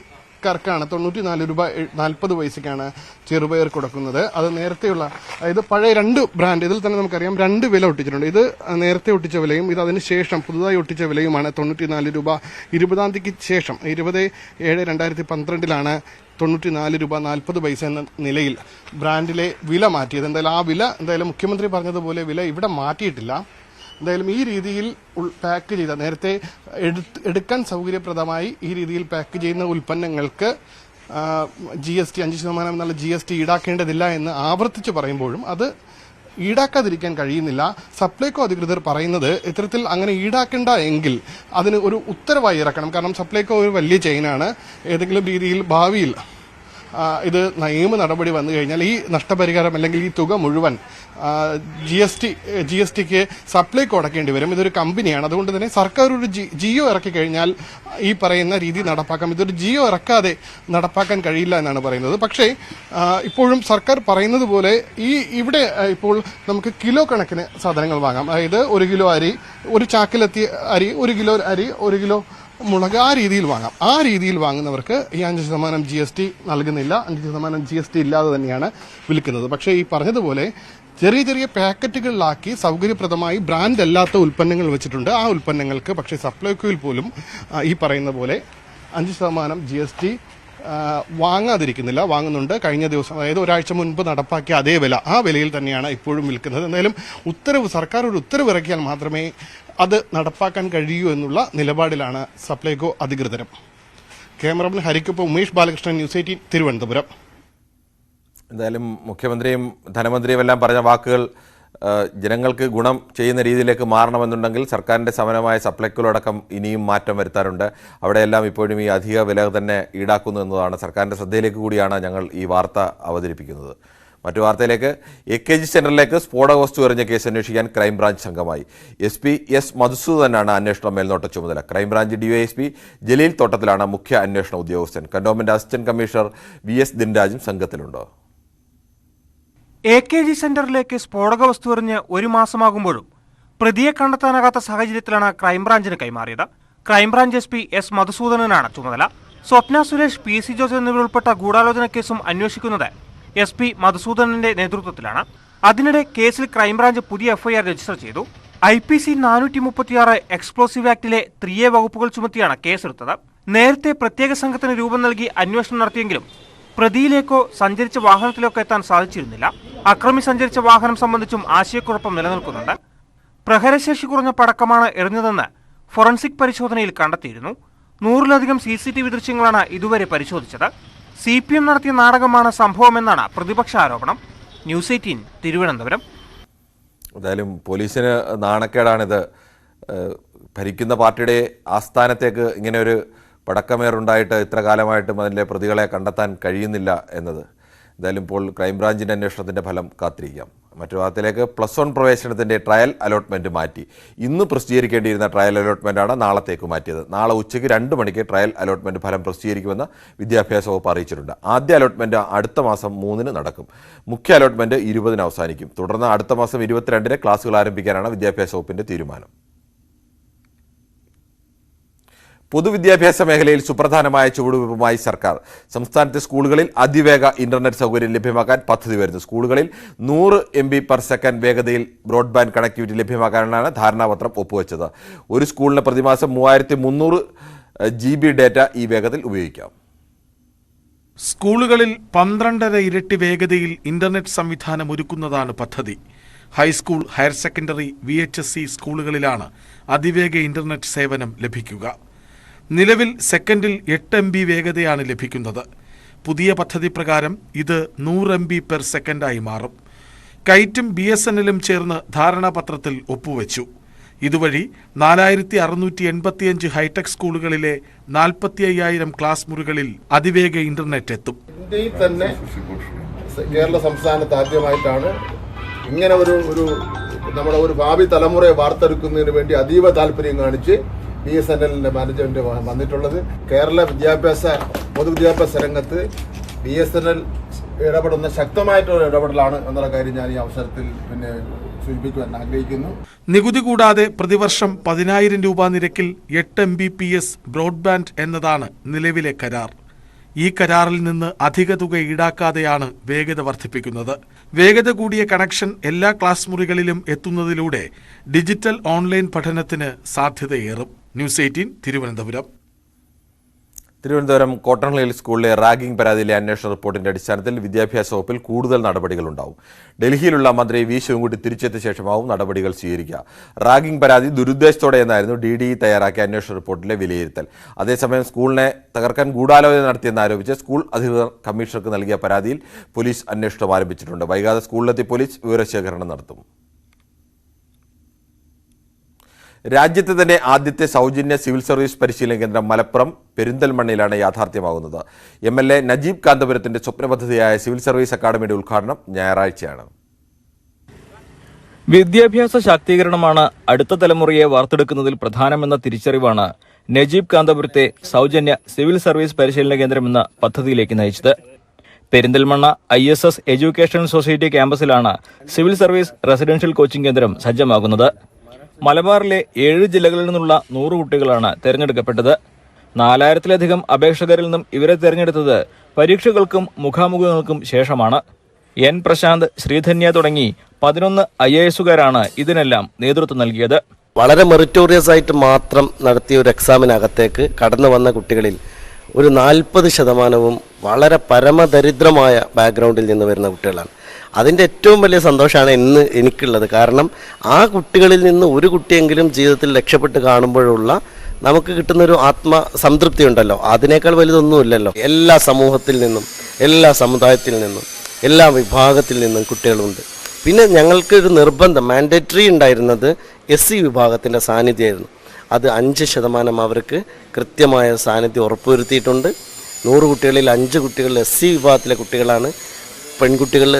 ക്കാർക്കാണ് 94 രൂപ 40 പൈസയ്ക്കാണ് ചെറുപയർ കൊടുക്കുന്നത്. അത് നേരത്തെയുള്ള, അതായത് പഴയ 2 ബ്രാൻഡ്, ഇതിൽ തന്നെ നമുക്കറിയാം 2 വില ഒട്ടിച്ചിട്ടുണ്ട്. ഇത് നേരത്തെ ഒട്ടിച്ച വിലയും ഇത് അതിന് ശേഷം പുതുതായി ഒട്ടിച്ച വിലയുമാണ് 94 രൂപ. 20-ാം തീയതിക്ക് ശേഷം 20/7/2012 94 രൂപ 40 പൈസ എന്ന നിലയിൽ ബ്രാൻഡിലെ വില മാറ്റിയത്. എന്തായാലും മുഖ്യമന്ത്രി പറഞ്ഞതുപോലെ വില ഇവിടെ മാറ്റിയിട്ടില്ല. എന്തായാലും ഈ രീതിയിൽ പാക്ക് ചെയ്ത, നേരത്തെ എടുക്കാൻ സൗകര്യപ്രദമായി ഈ രീതിയിൽ പാക്ക് ചെയ്യുന്ന ഉൽപ്പന്നങ്ങൾക്ക് GST 5% എന്നുള്ള GST ഈടാക്കേണ്ടതില്ല എന്ന് ആവർത്തിച്ച് പറയുമ്പോഴും അത് ഈടാക്കാതിരിക്കാൻ കഴിയുന്നില്ല. സപ്ലൈകോ അധികൃതർ പറയുന്നത് ഇത്തരത്തിൽ അങ്ങനെ ഈടാക്കേണ്ട എങ്കിൽ അതിന് ഒരു ഉത്തരവായി ഇറക്കണം. കാരണം സപ്ലൈകോ ഒരു വലിയ ചെയിനാണ്. ഏതെങ്കിലും രീതിയിൽ ഭാവിയിൽ ഇത് നിയമ നടപടി വന്നു കഴിഞ്ഞാൽ ഈ നഷ്ടപരിഹാരം അല്ലെങ്കിൽ ഈ തുക മുഴുവൻ GSTക്ക് സപ്ലൈകോ അടക്കേണ്ടി വരും. ഇതൊരു കമ്പനിയാണ്. അതുകൊണ്ട് തന്നെ സർക്കാർ ഒരു ജിയോ ഇറക്കി കഴിഞ്ഞാൽ ഈ പറയുന്ന രീതി നടപ്പാക്കാം. ഇതൊരു ജിയോ ഇറക്കാതെ നടപ്പാക്കാൻ കഴിയില്ല എന്നാണ് പറയുന്നത്. പക്ഷേ ഇപ്പോഴും സർക്കാർ പറയുന്നത് പോലെ ഇവിടെ ഇപ്പോൾ നമുക്ക് കിലോ കണക്കിന് സാധനങ്ങൾ വാങ്ങാം. അതായത് 1 കിലോ അരി, ഒരു ചാക്കിലെത്തിയ അരി, 1 കിലോ അരി, 1 കിലോ മുളക്, ആ രീതിയിൽ വാങ്ങാം. ആ രീതിയിൽ വാങ്ങുന്നവർക്ക് ഈ 5% GST നൽകുന്നില്ല. 5% GST ഇല്ലാതെ തന്നെയാണ് വിൽക്കുന്നത്. പക്ഷേ ഈ പറഞ്ഞതുപോലെ ചെറിയ പാക്കറ്റുകളിലാക്കി സൗകര്യപ്രദമായി ബ്രാൻഡ് അല്ലാത്ത ഉൽപ്പന്നങ്ങൾ വെച്ചിട്ടുണ്ട്. ആ ഉൽപ്പന്നങ്ങൾക്ക് പക്ഷേ സപ്ലൈകോയിൽ പോലും ഈ പറയുന്ന പോലെ 5% GST വാങ്ങാതിരിക്കുന്നില്ല, വാങ്ങുന്നുണ്ട്. കഴിഞ്ഞ ദിവസം, അതായത് ഒരാഴ്ച മുൻപ് നടപ്പാക്കിയ അതേ വില, ആ വിലയിൽ തന്നെയാണ് ഇപ്പോഴും വിൽക്കുന്നത്. എന്തായാലും സർക്കാർ ഒരു ഉത്തരവ് ഇറക്കിയാൽ മാത്രമേ അത് നടപ്പാക്കാൻ കഴിയൂ എന്നുള്ള നിലപാടിലാണ് സപ്ലൈകോ അധികൃതരും. ക്യാമറമാൻ ഹരിക്കൊപ്പം ഉമേഷ് ബാലകൃഷ്ണൻ, ന്യൂസ് 18 തിരുവനന്തപുരം. എന്തായാലും മുഖ്യമന്ത്രിയും ധനമന്ത്രിയും എല്ലാം പറഞ്ഞ വാക്കുകൾ ജനങ്ങൾക്ക് ഗുണം ചെയ്യുന്ന രീതിയിലേക്ക് മാറണമെന്നുണ്ടെങ്കിൽ സർക്കാരിൻ്റെ സമരമായ സപ്ലൈകോയിലടക്കം ഇനിയും മാറ്റം വരുത്താറുണ്ട്. അവിടെയെല്ലാം ഇപ്പോഴും ഈ അധിക വില തന്നെ ഈടാക്കുന്നു എന്നതാണ് സർക്കാരിൻ്റെ ശ്രദ്ധയിലേക്ക് കൂടിയാണ് ഞങ്ങൾ ഈ വാർത്ത അവതരിപ്പിക്കുന്നത്. മറ്റു വാർത്തയിലേക്ക്, AKG സെന്ററിലേക്ക് സ്ഫോടക വസ്തു എറിഞ്ഞ കേസ് അന്വേഷിക്കാൻ ക്രൈംബ്രാഞ്ച് സംഘമായി. SP S മധുസൂദനാണ് അന്വേഷണ മേൽനോട്ട ചുമതല. ക്രൈംബ്രാഞ്ച് DYSP ജലീൽ തോട്ടത്തിലാണ് മുഖ്യ അന്വേഷണ ഉദ്യോഗസ്ഥൻ. Cantonment assistant commissioner VS ദിൻരാജും സംഘത്തിലുണ്ട്. AKG സെന്ററിലേക്ക് സ്ഫോടക വസ്തു എറിഞ്ഞ് 1 മാസമാകുമ്പോഴും പ്രതിയെ കണ്ടെത്താനാകാത്ത സാഹചര്യത്തിലാണ് ക്രൈംബ്രാഞ്ചിന് കൈമാറിയത്. ക്രൈംബ്രാഞ്ച് SP S മധുസൂദനാണ് ചുമതല. സ്വപ്ന സുരേഷ്, PC ജോർജ് എന്നിവരുൾപ്പെട്ട ഗൂഢാലോചന കേസും അന്വേഷിക്കുന്നത് SP മധുസൂദനന്റെ നേതൃത്വത്തിലാണ്. അതിനിടെ കേസിൽ ക്രൈംബ്രാഞ്ച് പുതിയ FIR രജിസ്റ്റർ ചെയ്തു. IPC 436 എക്സ്പ്ലോസീവ് ആക്ടിലെ 3A വകുപ്പുകൾ ചുമത്തിയാണ് കേസെടുത്തത്. നേരത്തെ പ്രത്യേക സംഘത്തിന് രൂപം നൽകി അന്വേഷണം നടത്തിയെങ്കിലും പ്രതിയിലേക്കോ സഞ്ചരിച്ച വാഹനത്തിലേക്കോ എത്താൻ സാധിച്ചിരുന്നില്ല. അക്രമി സഞ്ചരിച്ച വാഹനം സംബന്ധിച്ചും ആശയക്കുഴപ്പം നിലനിൽക്കുന്നുണ്ട്. പ്രഹരശേഷി കുറഞ്ഞ പടക്കമാണ് എറിഞ്ഞതെന്ന് ഫോറൻസിക് പരിശോധനയിൽ കണ്ടെത്തിയിരുന്നു. 100-ലധികം CCTV ദൃശ്യങ്ങളാണ് ഇതുവരെ പരിശോധിച്ചത്. CPM നടത്തിയ നാടകമാണ് സംഭവമെന്നാണ് പ്രതിപക്ഷ ആരോപണം. ന്യൂസ് 18 തിരുവനന്തപുരം. എന്തായാലും പോലീസിന് നാണക്കേടാണിത്. ഭരിക്കുന്ന പാർട്ടിയുടെ ആസ്ഥാനത്തേക്ക് ഇങ്ങനെ ഒരു പടക്കമേറുണ്ടായിട്ട് ഇത്ര കാലമായിട്ടും അതിൻ്റെ പ്രതികളെ കണ്ടെത്താൻ കഴിയുന്നില്ല എന്നത്. എന്തായാലും ഇപ്പോൾ ക്രൈംബ്രാഞ്ചിൻ്റെ അന്വേഷണത്തിൻ്റെ ഫലം കാത്തിരിക്കാം. മറ്റു ഭാഗത്തിലേക്ക് +1 പ്രവേശനത്തിൻ്റെ ട്രയൽ അലോട്ട്മെൻറ്റ് മാറ്റി. ഇന്ന് പ്രസിദ്ധീകരിക്കേണ്ടിയിരുന്ന ട്രയൽ അലോട്ട്മെൻറ്റാണ് നാളത്തേക്ക് മാറ്റിയത്. നാളെ ഉച്ചയ്ക്ക് 2 മണിക്ക് ട്രയൽ അലോട്ട്മെൻറ്റ് ഫലം പ്രസിദ്ധീകരിക്കുമെന്ന് വിദ്യാഭ്യാസ വകുപ്പ് അറിയിച്ചിട്ടുണ്ട്. ആദ്യ അലോട്ട്മെൻറ്റ് അടുത്ത മാസം 3-ന് നടക്കും. മുഖ്യ അലോട്ട്മെൻറ്റ് 20-ന് അവസാനിക്കും. തുടർന്ന് അടുത്ത മാസം 22-ന് ക്ലാസുകൾ ആരംഭിക്കാനാണ് വിദ്യാഭ്യാസ വകുപ്പിൻ്റെ തീരുമാനം. പൊതുവിദ്യാഭ്യാസ മേഖലയിൽ സുപ്രധാനമായ ചുവടുവയ്പുമായി സർക്കാർ. സംസ്ഥാനത്തെ സ്കൂളുകളിൽ അതിവേഗ ഇന്റർനെറ്റ് സൗകര്യം ലഭ്യമാക്കാൻ പദ്ധതി വരുന്നു. സ്കൂളുകളിൽ 100 MB/s വേഗതയിൽ ബ്രോഡ്ബാൻഡ് കണക്ടിവിറ്റി ലഭ്യമാക്കാനാണ് ധാരണാപത്രം ഒപ്പുവെച്ചത്. ഒരു സ്കൂളിന് പ്രതിമാസം 3300 GB ഡേറ്റ ഈ വേഗതയിൽ ഉപയോഗിക്കാം. സ്കൂളുകളിൽ 12.5 ഇരട്ടി വേഗതയിൽ ഇന്റർനെറ്റ് സംവിധാനം ഒരുക്കുന്നതാണ് പദ്ധതി. ഹൈസ്കൂൾ, ഹയർ സെക്കൻഡറി, VHSC സ്കൂളുകളിലാണ് അതിവേഗ ഇന്റർനെറ്റ് സേവനം ലഭിക്കുക. നിലവിൽ സെക്കൻഡിൽ 8 MB വേഗതയാണ് ലഭിക്കുന്നത്. പുതിയ പദ്ധതി പ്രകാരം ഇത് 100 MB/s ആയി മാറും. കൈറ്റും BSNL-ഉം ചേർന്ന് ധാരണാപത്രത്തിൽ ഒപ്പുവെച്ചു. ഇതുവഴി 4685 ഹൈടെക് സ്കൂളുകളിലെ 45,000 ക്ലാസ് മുറികളിൽ അതിവേഗ ഇന്റർനെറ്റ് എത്തും. ഇന്ത്യയിൽ തന്നെ കേരള സംസ്ഥാനത്ത് ആദ്യമായിട്ടാണ് ഇങ്ങനെ ഒരു നമ്മുടെ ഒരു ഭാവി തലമുറയെ വാർത്തെടുക്കുന്നതിന് വേണ്ടി അതീവ താല്പര്യം കാണിച്ച് BSNL-ന്റെ മാനേജ്മെന്റ് വന്നിട്ടുള്ളത്. കേരള പൊതുവിദ്യാഭ്യാസ രംഗത്ത് BSNL ഇടപെടുന്ന ശക്തമായിട്ടുള്ള ഇടപെടലാണ് എന്നുള്ള കാര്യം ഞാൻ ഈ അവസരത്തിൽ സൂചിപ്പിക്കുവാൻ ആഗ്രഹിക്കുന്നു. നികുതി കൂടാതെ പ്രതിവർഷം 10,000 രൂപ നിരക്കിൽ 8 Mbps ബ്രോഡ്ബാൻഡ് എന്നതാണ് നിലവിലെ കരാർ. ഈ കരാറിൽ നിന്ന് അധിക തുക ഈടാക്കാതെയാണ് വേഗത വർദ്ധിപ്പിക്കുന്നത്. വേഗത കൂടിയ കണക്ഷൻ എല്ലാ ക്ലാസ് മുറികളിലും എത്തുന്നതിലൂടെ ഡിജിറ്റൽ ഓൺലൈൻ പഠനത്തിന് സാധ്യതയേറും. News 18 Thiruvananthapuram. Thiruvananthapuram cotton hill സ്കൂളിലെ റാഗിംഗ് പരാതിയിലെ അന്വേഷണ റിപ്പോർട്ടിന്റെ അടിസ്ഥാനത്തിൽ വിദ്യാഭ്യാസ വകുപ്പിൽ കൂടുതൽ നടപടികളുണ്ടാവും. ഡൽഹിയിലുള്ള മന്ത്രി വി ശിവൻകുട്ടി തിരിച്ചെത്തിയ ശേഷമാവും നടപടികൾ സ്വീകരിക്കുക. റാഗിംഗ് പരാതി ദുരുദ്ദേശത്തോടെ എന്നായിരുന്നു DDE തയ്യാറാക്കിയ അന്വേഷണ റിപ്പോർട്ടിലെ വിലയിരുത്തൽ. അതേസമയം സ്കൂളിനെ തകർക്കാൻ ഗൂഢാലോചന നടത്തിയെന്നാരോപിച്ച് സ്കൂൾ അധികൃതർ കമ്മീഷണർക്ക് നൽകിയ പരാതിയിൽ പോലീസ് അന്വേഷണം ആരംഭിച്ചിട്ടുണ്ട്. വൈകാതെ സ്കൂളിലെത്തി പോലീസ് വിവരശേഖരണം നടത്തും. രാജ്യത്തെ തന്നെ ആദ്യത്തെ സൗജന്യ സിവിൽ സർവീസ് പരിശീലന കേന്ദ്രം മലപ്പുറം പെരിന്തൽമണ്ണയിലാണ് യാഥാർത്ഥ്യമാകുന്നത്. MLA നജീബ് കാന്തപുരത്തിന്റെ സ്വപ്ന പദ്ധതിയായ സിവിൽ സർവീസ് അക്കാദമിയുടെ ഉദ്ഘാടനം ഞായറാഴ്ചയാണ്. വിദ്യാഭ്യാസ ശാക്തീകരണമാണ് അടുത്ത തലമുറയെ വാർത്തെടുക്കുന്നതിൽ പ്രധാനമെന്ന തിരിച്ചറിവാണ് നജീബ് കാന്തപുരത്തെ സൗജന്യ സിവിൽ സർവീസ് പരിശീലന കേന്ദ്രം എന്ന പദ്ധതിയിലേക്ക് നയിച്ചത്. പെരിന്തൽമണ്ണ ISS എഡ്യൂക്കേഷൻ സൊസൈറ്റി ക്യാമ്പസിലാണ് സിവിൽ സർവീസ് റെസിഡൻഷ്യൽ കോച്ചിംഗ് കേന്ദ്രം സജ്ജമാകുന്നത്. മലബാറിലെ 7 ജില്ലകളിൽ നിന്നുള്ള 100 കുട്ടികളാണ് തെരഞ്ഞെടുക്കപ്പെട്ടത്. 4000-ലധികം അപേക്ഷകരിൽ നിന്നും ഇവരെ തെരഞ്ഞെടുത്തത് പരീക്ഷകൾക്കും മുഖാമുഖങ്ങൾക്കും ശേഷമാണ്. N പ്രശാന്ത്, ശ്രീധന്യ തുടങ്ങി 11 IAS-കാരാണ് ഇതിനെല്ലാം നേതൃത്വം നൽകിയത്. വളരെ മെറിറ്റോറിയസ് ആയിട്ട് മാത്രം നടത്തിയ ഒരു എക്സാമിനകത്തേക്ക് കടന്നു വന്ന കുട്ടികളിൽ ഒരു 40% വളരെ പരമദരിദ്രമായ ബാക്ക്ഗ്രൗണ്ടിൽ നിന്ന് വരുന്ന കുട്ടികളാണ്. അതിൻ്റെ ഏറ്റവും വലിയ സന്തോഷമാണ് ഇന്ന് എനിക്കുള്ളത്. കാരണം ആ കുട്ടികളിൽ നിന്ന് ഒരു കുട്ടിയെങ്കിലും ജീവിതത്തിൽ രക്ഷപ്പെട്ട് കാണുമ്പോഴുള്ള നമുക്ക് കിട്ടുന്നൊരു ആത്മസംതൃപ്തി ഉണ്ടല്ലോ, അതിനേക്കാൾ വലുതൊന്നുമില്ലല്ലോ. എല്ലാ സമൂഹത്തിൽ നിന്നും, എല്ലാ സമുദായത്തിൽ നിന്നും, എല്ലാ വിഭാഗത്തിൽ നിന്നും കുട്ടികളുണ്ട്. പിന്നെ ഞങ്ങൾക്കൊരു നിർബന്ധം മാൻഡേറ്ററി ഉണ്ടായിരുന്നത് SC വിഭാഗത്തിൻ്റെ സാന്നിധ്യമായിരുന്നു. അത് 5% അവർക്ക് കൃത്യമായ സാന്നിധ്യം ഉറപ്പുവരുത്തിയിട്ടുണ്ട്. 100 കുട്ടികളിൽ 5 കുട്ടികൾ SC വിഭാഗത്തിലെ കുട്ടികളാണ്. പെൺകുട്ടികൾ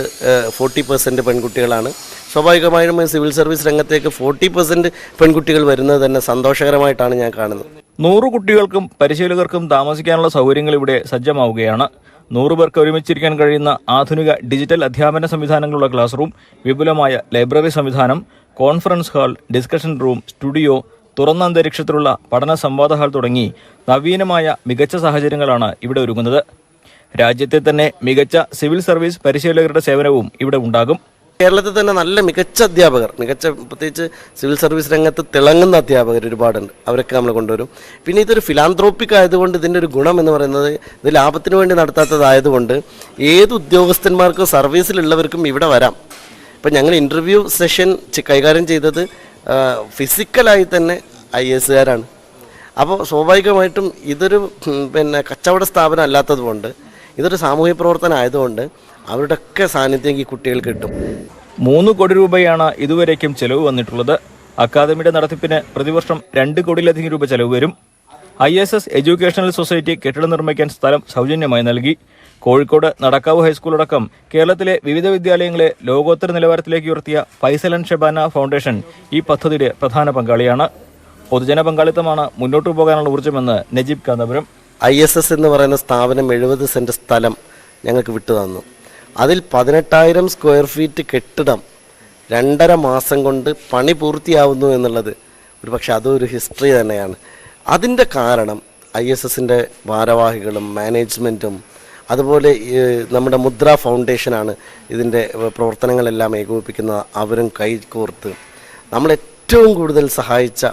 40% പെൺകുട്ടികളാണ്. സ്വാഭാവികമായും സിവിൽ സർവീസ് രംഗത്തേക്ക് 40% പെൺകുട്ടികൾ വരുന്നത് തന്നെ സന്തോഷകരമായിട്ടാണ് ഞാൻ കാണുന്നത്. 100 കുട്ടികൾക്കും പരിശീലകർക്കും താമസിക്കാനുള്ള സൗകര്യങ്ങൾ ഇവിടെ സജ്ജമാവുകയാണ്. 100 പേർക്ക് ഒരുമിച്ചിരിക്കാൻ കഴിയുന്ന ആധുനിക ഡിജിറ്റൽ അധ്യാപന സംവിധാനങ്ങളുള്ള ക്ലാസ് റൂം, വിപുലമായ ലൈബ്രറി സംവിധാനം, conference hall, discussion room, studio, തുറന്ന അന്തരീക്ഷത്തിലുള്ള പഠന സംവാദ ഹാൾ തുടങ്ങി നവീനമായ മികച്ച സാഹചര്യങ്ങളാണ് ഇവിടെ ഒരുങ്ങുന്നത്. രാജ്യത്തെ തന്നെ മികച്ച സിവിൽ സർവീസ് പരിശീലകരുടെ സേവനവും ഇവിടെ ഉണ്ടാകും. കേരളത്തിൽ തന്നെ നല്ല മികച്ച അധ്യാപകർ, പ്രത്യേകിച്ച് സിവിൽ സർവീസ് രംഗത്ത് തിളങ്ങുന്ന അധ്യാപകർ ഒരുപാടുണ്ട്. അവരൊക്കെ നമ്മൾ കൊണ്ടുവരും. പിന്നെ ഇതൊരു ഫിലാന്ത്രോപ്പിക് ആയതുകൊണ്ട് ഇതിൻ്റെ ഒരു ഗുണം എന്ന് പറയുന്നത് ഇത് ലാഭത്തിന് വേണ്ടി നടത്താത്തതായതുകൊണ്ട് ഏത് ഉദ്യോഗസ്ഥന്മാർക്കും സർവീസിലുള്ളവർക്കും ഇവിടെ വരാം. ഇപ്പം ഞങ്ങൾ ഇൻ്റർവ്യൂ സെഷൻ കൈകാര്യം ചെയ്തത് ഫിസിക്കലായി തന്നെ IAS-കാരാണ്. അപ്പോൾ സ്വാഭാവികമായിട്ടും ഇതൊരു കച്ചവട സ്ഥാപനം അല്ലാത്തതുകൊണ്ട്, ഇതൊരു സാമൂഹ്യ പ്രവർത്തനം ആയതുകൊണ്ട് അവരുടെയൊക്കെ സാന്നിധ്യം ഈ കുട്ടികൾക്ക് കിട്ടും. 3 കോടി രൂപയാണ് ഇതുവരേക്കും ചെലവ് വന്നിട്ടുള്ളത്. അക്കാദമിയുടെ നടത്തിപ്പിന് പ്രതിവർഷം 2 കോടിയിലധികം രൂപ ചെലവ് വരും. ISS എഡ്യൂക്കേഷണൽ സൊസൈറ്റി കെട്ടിടം നിർമ്മിക്കാൻ സ്ഥലം സൗജന്യമായി നൽകി. കോഴിക്കോട് നടക്കാവ് ഹൈസ്കൂൾ അടക്കം കേരളത്തിലെ വിവിധ വിദ്യാലയങ്ങളെ ലോകോത്തര നിലവാരത്തിലേക്ക് ഉയർത്തിയ ഫൈസൽ ആൻഡ് ഷബാന ഫൗണ്ടേഷൻ ഈ പദ്ധതിയുടെ പ്രധാന പങ്കാളിയാണ്. പൊതുജന പങ്കാളിത്തമാണ് മുന്നോട്ടു പോകാനുള്ള ഊർജ്ജമെന്ന് നജീബ് കാന്തപുരം. ISS എന്ന് പറയുന്ന സ്ഥാപനം 70 സെന്റ് സ്ഥലം ഞങ്ങൾക്ക് വിട്ടു തന്നു. അതിൽ 18,000 സ്ക്വയർ ഫീറ്റ് കെട്ടിടം 2.5 മാസം കൊണ്ട് പണി പൂർത്തിയാവുന്നു എന്നുള്ളത് ഒരു പക്ഷേ അതൊരു ഹിസ്റ്ററി തന്നെയാണ്. അതിൻ്റെ കാരണം ISSൻ്റെ ഭാരവാഹികളും മാനേജ്മെൻറ്റും അതുപോലെ നമ്മുടെ മുദ്ര ഫൗണ്ടേഷനാണ് ഇതിൻ്റെ പ്രവർത്തനങ്ങളെല്ലാം ഏകോപിപ്പിക്കുന്നത്. അവരും കൈകോർത്ത് നമ്മൾ ഏറ്റവും കൂടുതൽ സഹായിച്ച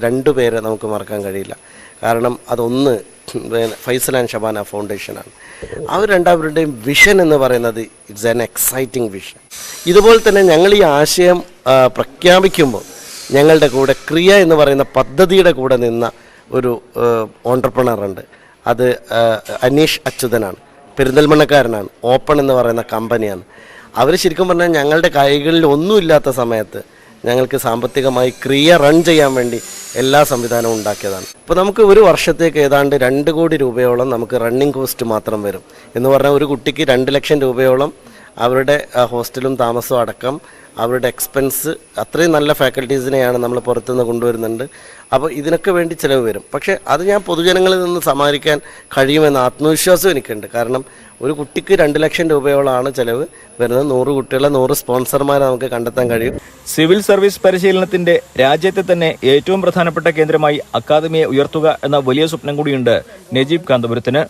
2 പേരെ നമുക്ക് മറക്കാൻ കഴിയില്ല. കാരണം അതൊന്ന് ഫൈസൽ ആൻഡ് ഷബാന ഫൗണ്ടേഷനാണ്. അവർ രണ്ടാവരുടെയും വിഷൻ എന്ന് പറയുന്നത് ഇറ്റ്സ് ആൻ എക്സൈറ്റിംഗ് വിഷൻ. ഇതുപോലെ തന്നെ ഞങ്ങൾ ഈ ആശയം പ്രഖ്യാപിക്കുമ്പോൾ ഞങ്ങളുടെ കൂടെ ക്രിയ എന്ന് പറയുന്ന പദ്ധതിയുടെ കൂടെ നിന്ന ഒരു ഓൺട്രപ്രണറുണ്ട്. അത് അനീഷ് അച്യുതനാണ്, പെരിന്തൽമണ്ണക്കാരനാണ്. ഓപ്പൺ എന്ന് പറയുന്ന കമ്പനിയാണ്. അവർ ശരിക്കും പറഞ്ഞാൽ ഞങ്ങളുടെ കൈകളിൽ ഒന്നുമില്ലാത്ത സമയത്ത് ഞങ്ങൾക്ക് സാമ്പത്തികമായി ക്രിയ റൺ ചെയ്യാൻ വേണ്ടി എല്ലാ സംവിധാനവും ഉണ്ടാക്കിയതാണ്. ഇപ്പോൾ നമുക്ക് ഒരു വർഷത്തേക്ക് ഏതാണ്ട് 2 കോടി രൂപയോളം നമുക്ക് റണ്ണിങ് കോസ്റ്റ് മാത്രം വരും. എന്ന് പറഞ്ഞാൽ ഒരു കുട്ടിക്ക് 2 ലക്ഷം രൂപയോളം അവരുടെ ഹോസ്റ്റലും താമസവും അടക്കം അവരുടെ എക്സ്പെൻസ്, അത്രയും നല്ല ഫാക്കൽറ്റീസിനെയാണ് നമ്മൾ പുറത്തുനിന്ന് കൊണ്ടുവരുന്നുണ്ട്. അപ്പോൾ ഇതിനൊക്കെ വേണ്ടി ചിലവ് വരും. പക്ഷേ അത് ഞാൻ പൊതുജനങ്ങളിൽ നിന്ന് സമാഹരിക്കാൻ കഴിയുമെന്ന ആത്മവിശ്വാസം എനിക്കുണ്ട്. കാരണം ഒരു കുട്ടിക്ക് 2 ലക്ഷം രൂപയോളമാണ് ചിലവ് വരുന്നത്. 100 കുട്ടികളെ 100 സ്പോൺസർമാരെ നമുക്ക് കണ്ടെത്താൻ കഴിയും. സിവിൽ സർവീസ് പരിശീലനത്തിന്റെ രാജ്യത്തെ തന്നെ ഏറ്റവും പ്രധാനപ്പെട്ട കേന്ദ്രമായി അക്കാദമിയെ ഉയർത്തുക എന്ന വലിയ സ്വപ്നം കൂടിയുണ്ട് നജീബ് കാന്തപുരത്തിന്.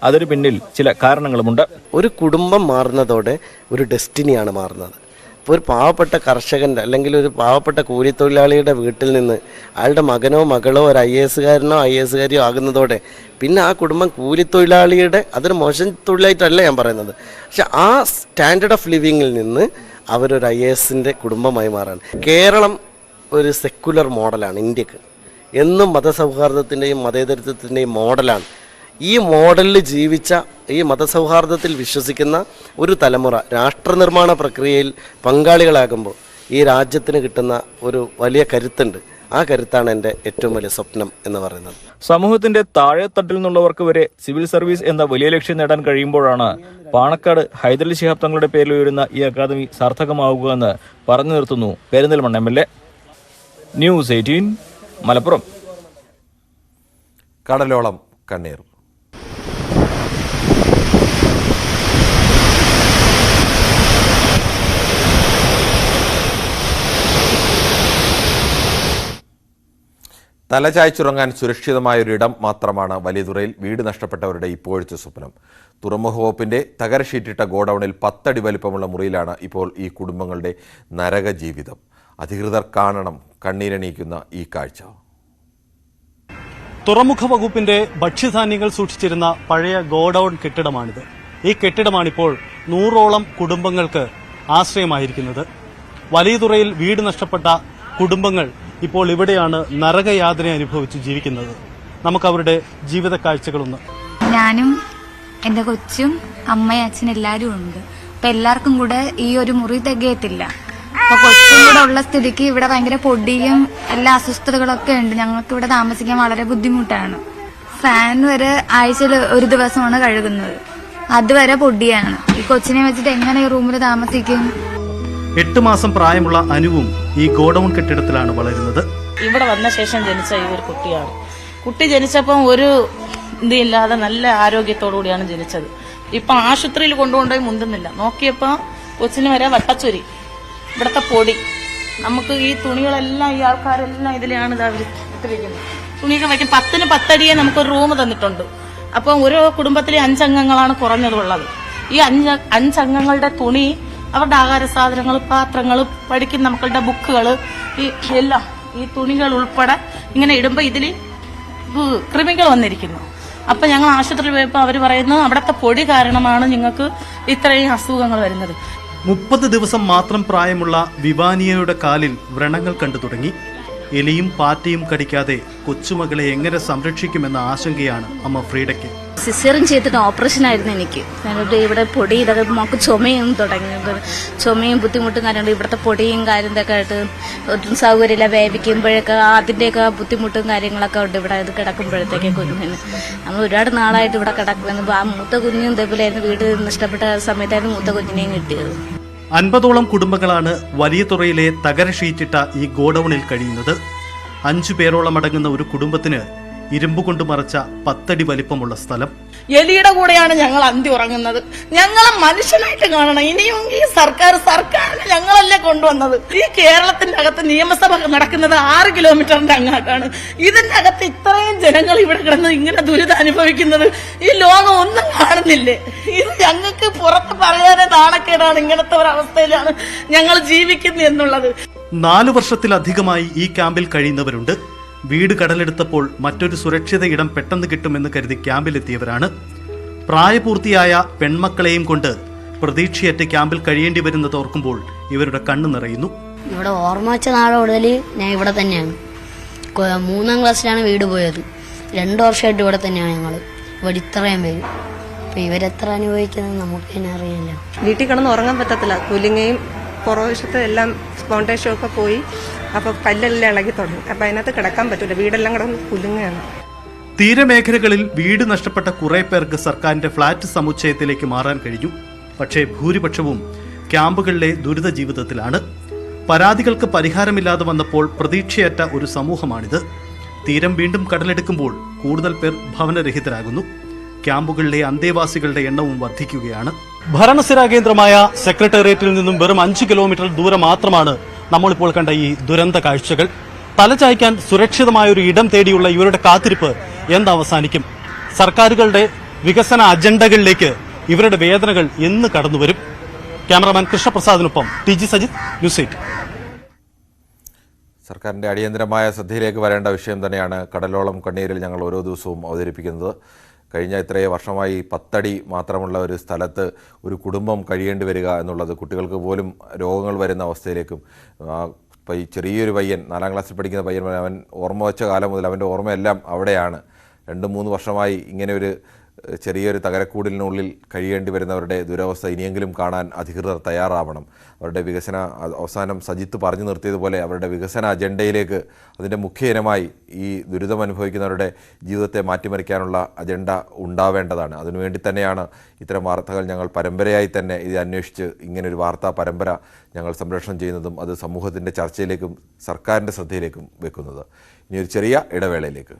അതിന് പിന്നിൽ ചില കാരണങ്ങളുമുണ്ട്. ഒരു കുടുംബം മാറുന്നതോടെ ഒരു ഡെസ്റ്റിനിയാണ് മാറുന്നത്. ഇപ്പോൾ ഒരു പാവപ്പെട്ട കർഷകൻ്റെ അല്ലെങ്കിൽ ഒരു പാവപ്പെട്ട കൂലിത്തൊഴിലാളിയുടെ വീട്ടിൽ നിന്ന് അയാളുടെ മകനോ മകളോ ഒരു IASകാരനോ IASകാരിയോ ആകുന്നതോടെ പിന്നെ ആ കുടുംബം കൂലിത്തൊഴിലാളിയുടെ, അതൊരു മോശം തൊഴിലായിട്ടല്ല ഞാൻ പറയുന്നത്, പക്ഷെ ആ സ്റ്റാൻഡേർഡ് ഓഫ് ലിവിങ്ങിൽ നിന്ന് അവരൊരു IASൻ്റെ കുടുംബമായി മാറാണ്. കേരളം ഒരു സെക്കുലർ മോഡലാണ്. ഇന്ത്യക്ക് എന്നും മതസൗഹാർദ്ദത്തിൻ്റെയും മതേതരത്വത്തിൻ്റെയും മോഡലാണ്. ഈ മോഡലിൽ ജീവിച്ച, ഈ മതസൗഹാർദ്ദത്തിൽ വിശ്വസിക്കുന്ന ഒരു തലമുറ രാഷ്ട്രനിർമ്മാണ പ്രക്രിയയിൽ പങ്കാളികളാകുമ്പോൾ ഈ രാജ്യത്തിന് കിട്ടുന്ന ഒരു വലിയ കരുത്തുണ്ട്. ആ കരുത്താണ് എൻ്റെ ഏറ്റവും വലിയ സ്വപ്നം എന്ന് പറയുന്നത്. സമൂഹത്തിന്റെ താഴെത്തട്ടിൽ നിന്നുള്ളവർക്ക് വരെ സിവിൽ സർവീസ് എന്ന വലിയ ലക്ഷ്യം നേടാൻ കഴിയുമ്പോഴാണ് പാണക്കാട് ഹൈദരലി ശിഹാബ് തങ്ങളുടെ പേരിൽ ഉയരുന്ന ഈ അക്കാദമി സാർത്ഥകമാവുക എന്ന് പറഞ്ഞു നിർത്തുന്നു പെരിന്തൽമണ്ണ MLA. ന്യൂസ് 18 മലപ്പുറം. കടലോളം കണ്ണീർ. തലചായ്ച്ചുറങ്ങാൻ സുരക്ഷിതമായൊരിടം മാത്രമാണ് വലിയതുറയിൽ വീട് നഷ്ടപ്പെട്ടവരുടെ ഇപ്പോഴത്തെ സ്വപ്നം. തുറമുഖ വകുപ്പിന്റെ തകര ഷീറ്റിട്ട ഗോഡൌണിൽ 10 അടി വലിപ്പമുള്ള മുറിയിലാണ് ഇപ്പോൾ ഈ കുടുംബങ്ങളുടെ നരക ജീവിതം. അധികൃതർ കാണണം കണ്ണീരണിയിക്കുന്ന ഈ കാഴ്ച. തുറമുഖ വകുപ്പിന്റെ ഭക്ഷ്യധാന്യങ്ങൾ സൂക്ഷിച്ചിരുന്ന പഴയ ഗോഡൌൺ കെട്ടിടമാണിത്. ഈ കെട്ടിടമാണിപ്പോൾ 100ഓളം കുടുംബങ്ങൾക്ക് ആശ്രയമായിരിക്കുന്നത്. വലിയതുറയിൽ വീട് നഷ്ടപ്പെട്ട കുടുംബങ്ങൾ ഇപ്പോൾ ഇവിടെയാണ് നരകയാതന അനുഭവിച്ച് ജീവിക്കുന്നത്. നമുക്ക് അവരുടെ ജീവിത കാഴ്ചകളൊന്ന്. ഞാനും എന്റെ കൊച്ചും അമ്മയും അച്ഛനും എല്ലാവരും ഉണ്ട്. അപ്പൊ എല്ലാവർക്കും കൂടെ ഈ ഒരു മുറി തികയത്തില്ല. അപ്പൊ കൊച്ചും കൂടെ ഉള്ള സ്ഥിതിക്ക് ഇവിടെ ഭയങ്കര പൊടിയും എല്ലാ അസ്വസ്ഥതകളൊക്കെ ഉണ്ട്. ഞങ്ങൾക്ക് ഇവിടെ താമസിക്കാൻ വളരെ ബുദ്ധിമുട്ടാണ്. ഫാൻ വരെ ആഴ്ചയിൽ ഒരു ദിവസമാണ് കഴുകുന്നത്. അതുവരെ പൊടിയാണ്. ഈ കൊച്ചിനെ വെച്ചിട്ട് എങ്ങനെ ഈ റൂമിൽ താമസിക്കും? 8 മാസം പ്രായമുള്ള അനുവും ഈ ഗോഡൌൺ കെട്ടിടത്തിലാണ് വളരുന്നത്. ഇവിടെ വന്ന ശേഷം ജനിച്ച ഈ ഒരു കുട്ടിയാണ്. കുട്ടി ജനിച്ചപ്പം ഒരു ഇതില്ലാതെ നല്ല ആരോഗ്യത്തോടു കൂടിയാണ് ജനിച്ചത്. ഇപ്പൊ ആശുപത്രിയിൽ കൊണ്ടുകൊണ്ടുപോയി മുന്തുന്നില്ല. നോക്കിയപ്പോ കൊച്ചിന് വരെ വട്ടച്ചൊരി, ഇവിടത്തെ പൊടി. നമുക്ക് ഈ തുണികളെല്ലാം ഈ ആൾക്കാരെല്ലാം ഇതിലാണ് അവർ ഇട്ടിരിക്കുന്നത്. തുണിയൊക്കെ വയ്ക്കും. 10ന് 10 അടിയെ നമുക്കൊരു റൂം തന്നിട്ടുണ്ട്. അപ്പം ഓരോ കുടുംബത്തിലെ 5 അംഗങ്ങളാണ് കുറഞ്ഞതുള്ളത്. ഈ 5 അംഗങ്ങളുടെ തുണി, അവരുടെ ആഹാര സാധനങ്ങൾ, പാത്രങ്ങൾ, പഠിക്കുന്ന മക്കളുടെ ബുക്കുകൾ, ഈ എല്ലാം ഈ തുണികൾ ഉൾപ്പെടെ ഇങ്ങനെ ഇടുമ്പോൾ ഇതിൽ കൃമികൾ വന്നിരിക്കുന്നു. അപ്പം ഞങ്ങൾ ആശുപത്രിയിൽ പോയപ്പോൾ അവർ പറയുന്നത് അവിടുത്തെ പൊടി കാരണമാണ് നിങ്ങൾക്ക് ഇത്രയും അസുഖങ്ങൾ വരുന്നത്. 30 ദിവസം മാത്രം പ്രായമുള്ള വിവാനിയയുടെ കാലിൽ വ്രണങ്ങൾ കണ്ടു തുടങ്ങി. എലിയും പാറ്റയും കടിക്കാതെ കൊച്ചുമകളെ എങ്ങനെ സംരക്ഷിക്കുമെന്ന ആശങ്കയാണ് അമ്മ ഫ്രീഡയ്ക്ക്. സിസേറിയൻ ചെയ്തിട്ട് ഓപ്പറേഷൻ ആയിരുന്നു എനിക്ക്. ഞാനിവിടെ ഇവിടെ പൊടി ഇതൊക്കെ നമുക്ക് ചുമയും തുടങ്ങി, ചുമയും ബുദ്ധിമുട്ടും കാര്യമുണ്ട്. ഇവിടുത്തെ പൊടിയും കാര്യം ഇതൊക്കെ ആയിട്ട് ഒട്ടും സൗകര്യമില്ല. വേവിക്കുമ്പോഴൊക്കെ അതിൻ്റെയൊക്കെ ബുദ്ധിമുട്ടും കാര്യങ്ങളൊക്കെ ഉണ്ട് ഇവിടെ ഇത് കിടക്കുമ്പോഴത്തേക്ക് കുഞ്ഞിന്. നമ്മൾ ഒരുപാട് നാളായിട്ട് ഇവിടെ കിടക്കുന്നു. ആ മൂത്ത കുഞ്ഞും ഇതേപോലെയായിരുന്നു. വീട് നഷ്ടപ്പെട്ട സമയത്തായിരുന്നു മൂത്ത കുഞ്ഞിനെയും കിട്ടിയത്. 50ഓളം കുടുംബങ്ങളാണ് വലിയ തുറയിലെ തകര ഷീറ്റിട്ട ഈ ഗോഡൌണിൽ കഴിയുന്നത്. 5 പേരോളം അടങ്ങുന്ന ഒരു കുടുംബത്തിന് ഇരുമ്പ് കൊണ്ട് മറച്ച 10 അടി വലിപ്പമുള്ള സ്ഥലം. എലിയുടെ കൂടെയാണ് ഞങ്ങൾ അന്തി ഉറങ്ങുന്നത്. ഞങ്ങളെ മനുഷ്യനായിട്ട് കാണണം. ഇനിയും ഈ സർക്കാരിന് ഞങ്ങളല്ലേ കൊണ്ടുവന്നത്. ഈ കേരളത്തിന്റെ അകത്ത് നിയമസഭ നടക്കുന്നത് 6 കിലോമീറ്ററിന്റെ അങ്ങാട്ടാണ്. ഇതിന്റെ അകത്ത് ഇത്രയും ജനങ്ങൾ ഇവിടെ കിടന്ന് ഇങ്ങനെ ദുരിതം അനുഭവിക്കുന്നത് ഈ ലോകം ഒന്നും കാണുന്നില്ലേ? ഇത് ഞങ്ങൾക്ക് പുറത്ത് പറയാനേ നാണക്കേടാണ്. ഇങ്ങനത്തെ ഒരു അവസ്ഥയിലാണ് ഞങ്ങൾ ജീവിക്കുന്നത് എന്നുള്ളത്. 4 വർഷത്തിലധികമായി ഈ ക്യാമ്പിൽ കഴിയുന്നവരുണ്ട്. വീട് കടലെടുത്തപ്പോൾ മറ്റൊരു സുരക്ഷിത ഇടം പെട്ടെന്ന് കിട്ടുമെന്ന് കരുതി ക്യാമ്പിലെത്തിയവരാണ്. പ്രായപൂർത്തിയായ പെൺമക്കളെയും കൊണ്ട് പ്രതീക്ഷയറ്റ് ക്യാമ്പിൽ കഴിയേണ്ടി വരുന്നത് ഓർക്കുമ്പോൾ ഇവരുടെ കണ്ണ് നിറയുന്നു. ഇവിടെ ഓർമ്മ വെച്ച നാളെ മുതൽ ഞാൻ ഇവിടെ തന്നെയാണ്. 3ാം ക്ലാസ്സിലാണ് വീട് പോയത്. 2 വർഷമായിട്ട് ഇവിടെ തന്നെയാണ് ഞങ്ങൾ. ഇവിടെ ഇത്രയും പേര്. അപ്പം ഇവരെത്ര അനുഭവിക്കുന്നത് നമുക്ക് തന്നെ അറിയില്ല. വീട്ടിൽ കിടന്ന് ഉറങ്ങാൻ പറ്റത്തില്ല. കുലുങ്ങയും പുറവശത്ത് എല്ലാം സ്പോണ്ടേഷൻ ഒക്കെ പോയി. അപ്പോൾ കല്ലെല്ലാം ഇളകി തുടങ്ങി. അപ്പം അതിനകത്ത് കിടക്കാൻ പറ്റില്ല. വീടെല്ലാം കിടന്ന് കുലുങ്ങുകയാണ്. തീരമേഖലകളിൽ വീട് നഷ്ടപ്പെട്ട കുറെ പേർക്ക് സർക്കാരിന്റെ ഫ്ളാറ്റ് സമുച്ചയത്തിലേക്ക് മാറാൻ കഴിഞ്ഞു. പക്ഷേ ഭൂരിപക്ഷവും ക്യാമ്പുകളിലെ ദുരിത ജീവിതത്തിലാണ്. പരാതികൾക്ക് പരിഹാരമില്ലാതെ വന്നപ്പോൾ പ്രതീക്ഷയറ്റ ഒരു സമൂഹമാണിത്. തീരം വീണ്ടും കടലെടുക്കുമ്പോൾ കൂടുതൽ പേർ ഭവനരഹിതരാകുന്നു. ക്യാമ്പുകളിലെ അന്തേവാസികളുടെ എണ്ണവും വർദ്ധിക്കുകയാണ്. ഭരണസിരാ കേന്ദ്രമായ സെക്രട്ടേറിയറ്റിൽ നിന്നും വെറും 5 കിലോമീറ്റർ ദൂരം മാത്രമാണ് നമ്മളിപ്പോൾ കണ്ട ഈ ദുരന്ത കാഴ്ചകൾ. തലചായ്ക്കാൻ സുരക്ഷിതമായ ഒരു ഇടം തേടിയുള്ള ഇവരുടെ കാത്തിരിപ്പ് എന്നവസാനിക്കും? സർക്കാരുകളുടെ വികസന അജണ്ടകളിലേക്ക് ഇവരുടെ വേദനകൾ എന്ന് കടന്നുവരും? ക്യാമറാമാൻ കൃഷ്ണപ്രസാദിനൊപ്പം TG സജിത്, ന്യൂസ് 8. സർക്കാരിൻ്റെ അടിയന്തരമായ ശ്രദ്ധയിലേക്ക് വരേണ്ട വിഷയം തന്നെയാണ് കടലോളം കണ്ണീരിൽ ഞങ്ങൾ ഓരോ ദിവസവും അവതരിപ്പിക്കുന്നത്. കഴിഞ്ഞ ഇത്രയും വർഷമായി 10 അടി മാത്രമുള്ള ഒരു സ്ഥലത്ത് ഒരു കുടുംബം കഴിയേണ്ടി വരിക എന്നുള്ളത് കുട്ടികൾക്ക് പോലും രോഗങ്ങൾ വരുന്ന അവസ്ഥയിലേക്കും, ഈ ചെറിയൊരു പയ്യൻ 4ാം ക്ലാസ്സിൽ പഠിക്കുന്ന പയ്യൻ, അവൻ ഓർമ്മ വെച്ച കാലം മുതൽ അവൻ്റെ ഓർമ്മയെല്ലാം അവിടെയാണ്. 2-3 വർഷമായി ഇങ്ങനെ ഒരു ചെറിയൊരു തകരക്കൂടിനുള്ളിൽ കഴിയേണ്ടി വരുന്നവരുടെ ദുരവസ്ഥ ഇനിയെങ്കിലും കാണാൻ അധികൃതർ തയ്യാറാവണം. അവരുടെ വികസന, അവസാനം സജിത്ത് പറഞ്ഞു നിർത്തിയതുപോലെ അവരുടെ വികസന അജണ്ടയിലേക്ക് അതിൻ്റെ മുഖ്യ ഇനമായി ഈ ദുരിതം അനുഭവിക്കുന്നവരുടെ ജീവിതത്തെ മാറ്റിമറിക്കാനുള്ള അജണ്ട ഉണ്ടാവേണ്ടതാണ്. അതിനുവേണ്ടി തന്നെയാണ് ഇത്തരം വാർത്തകൾ ഞങ്ങൾ പരമ്പരയായി തന്നെ ഇത് അന്വേഷിച്ച് ഇങ്ങനൊരു വാർത്താ പരമ്പര ഞങ്ങൾ സംപ്രേഷണം ചെയ്യുന്നതും അത് സമൂഹത്തിൻ്റെ ചർച്ചയിലേക്കും സർക്കാരിൻ്റെ ശ്രദ്ധയിലേക്കും വെക്കുന്നത്. ഇനി ഒരു ചെറിയ ഇടവേളയിലേക്ക്.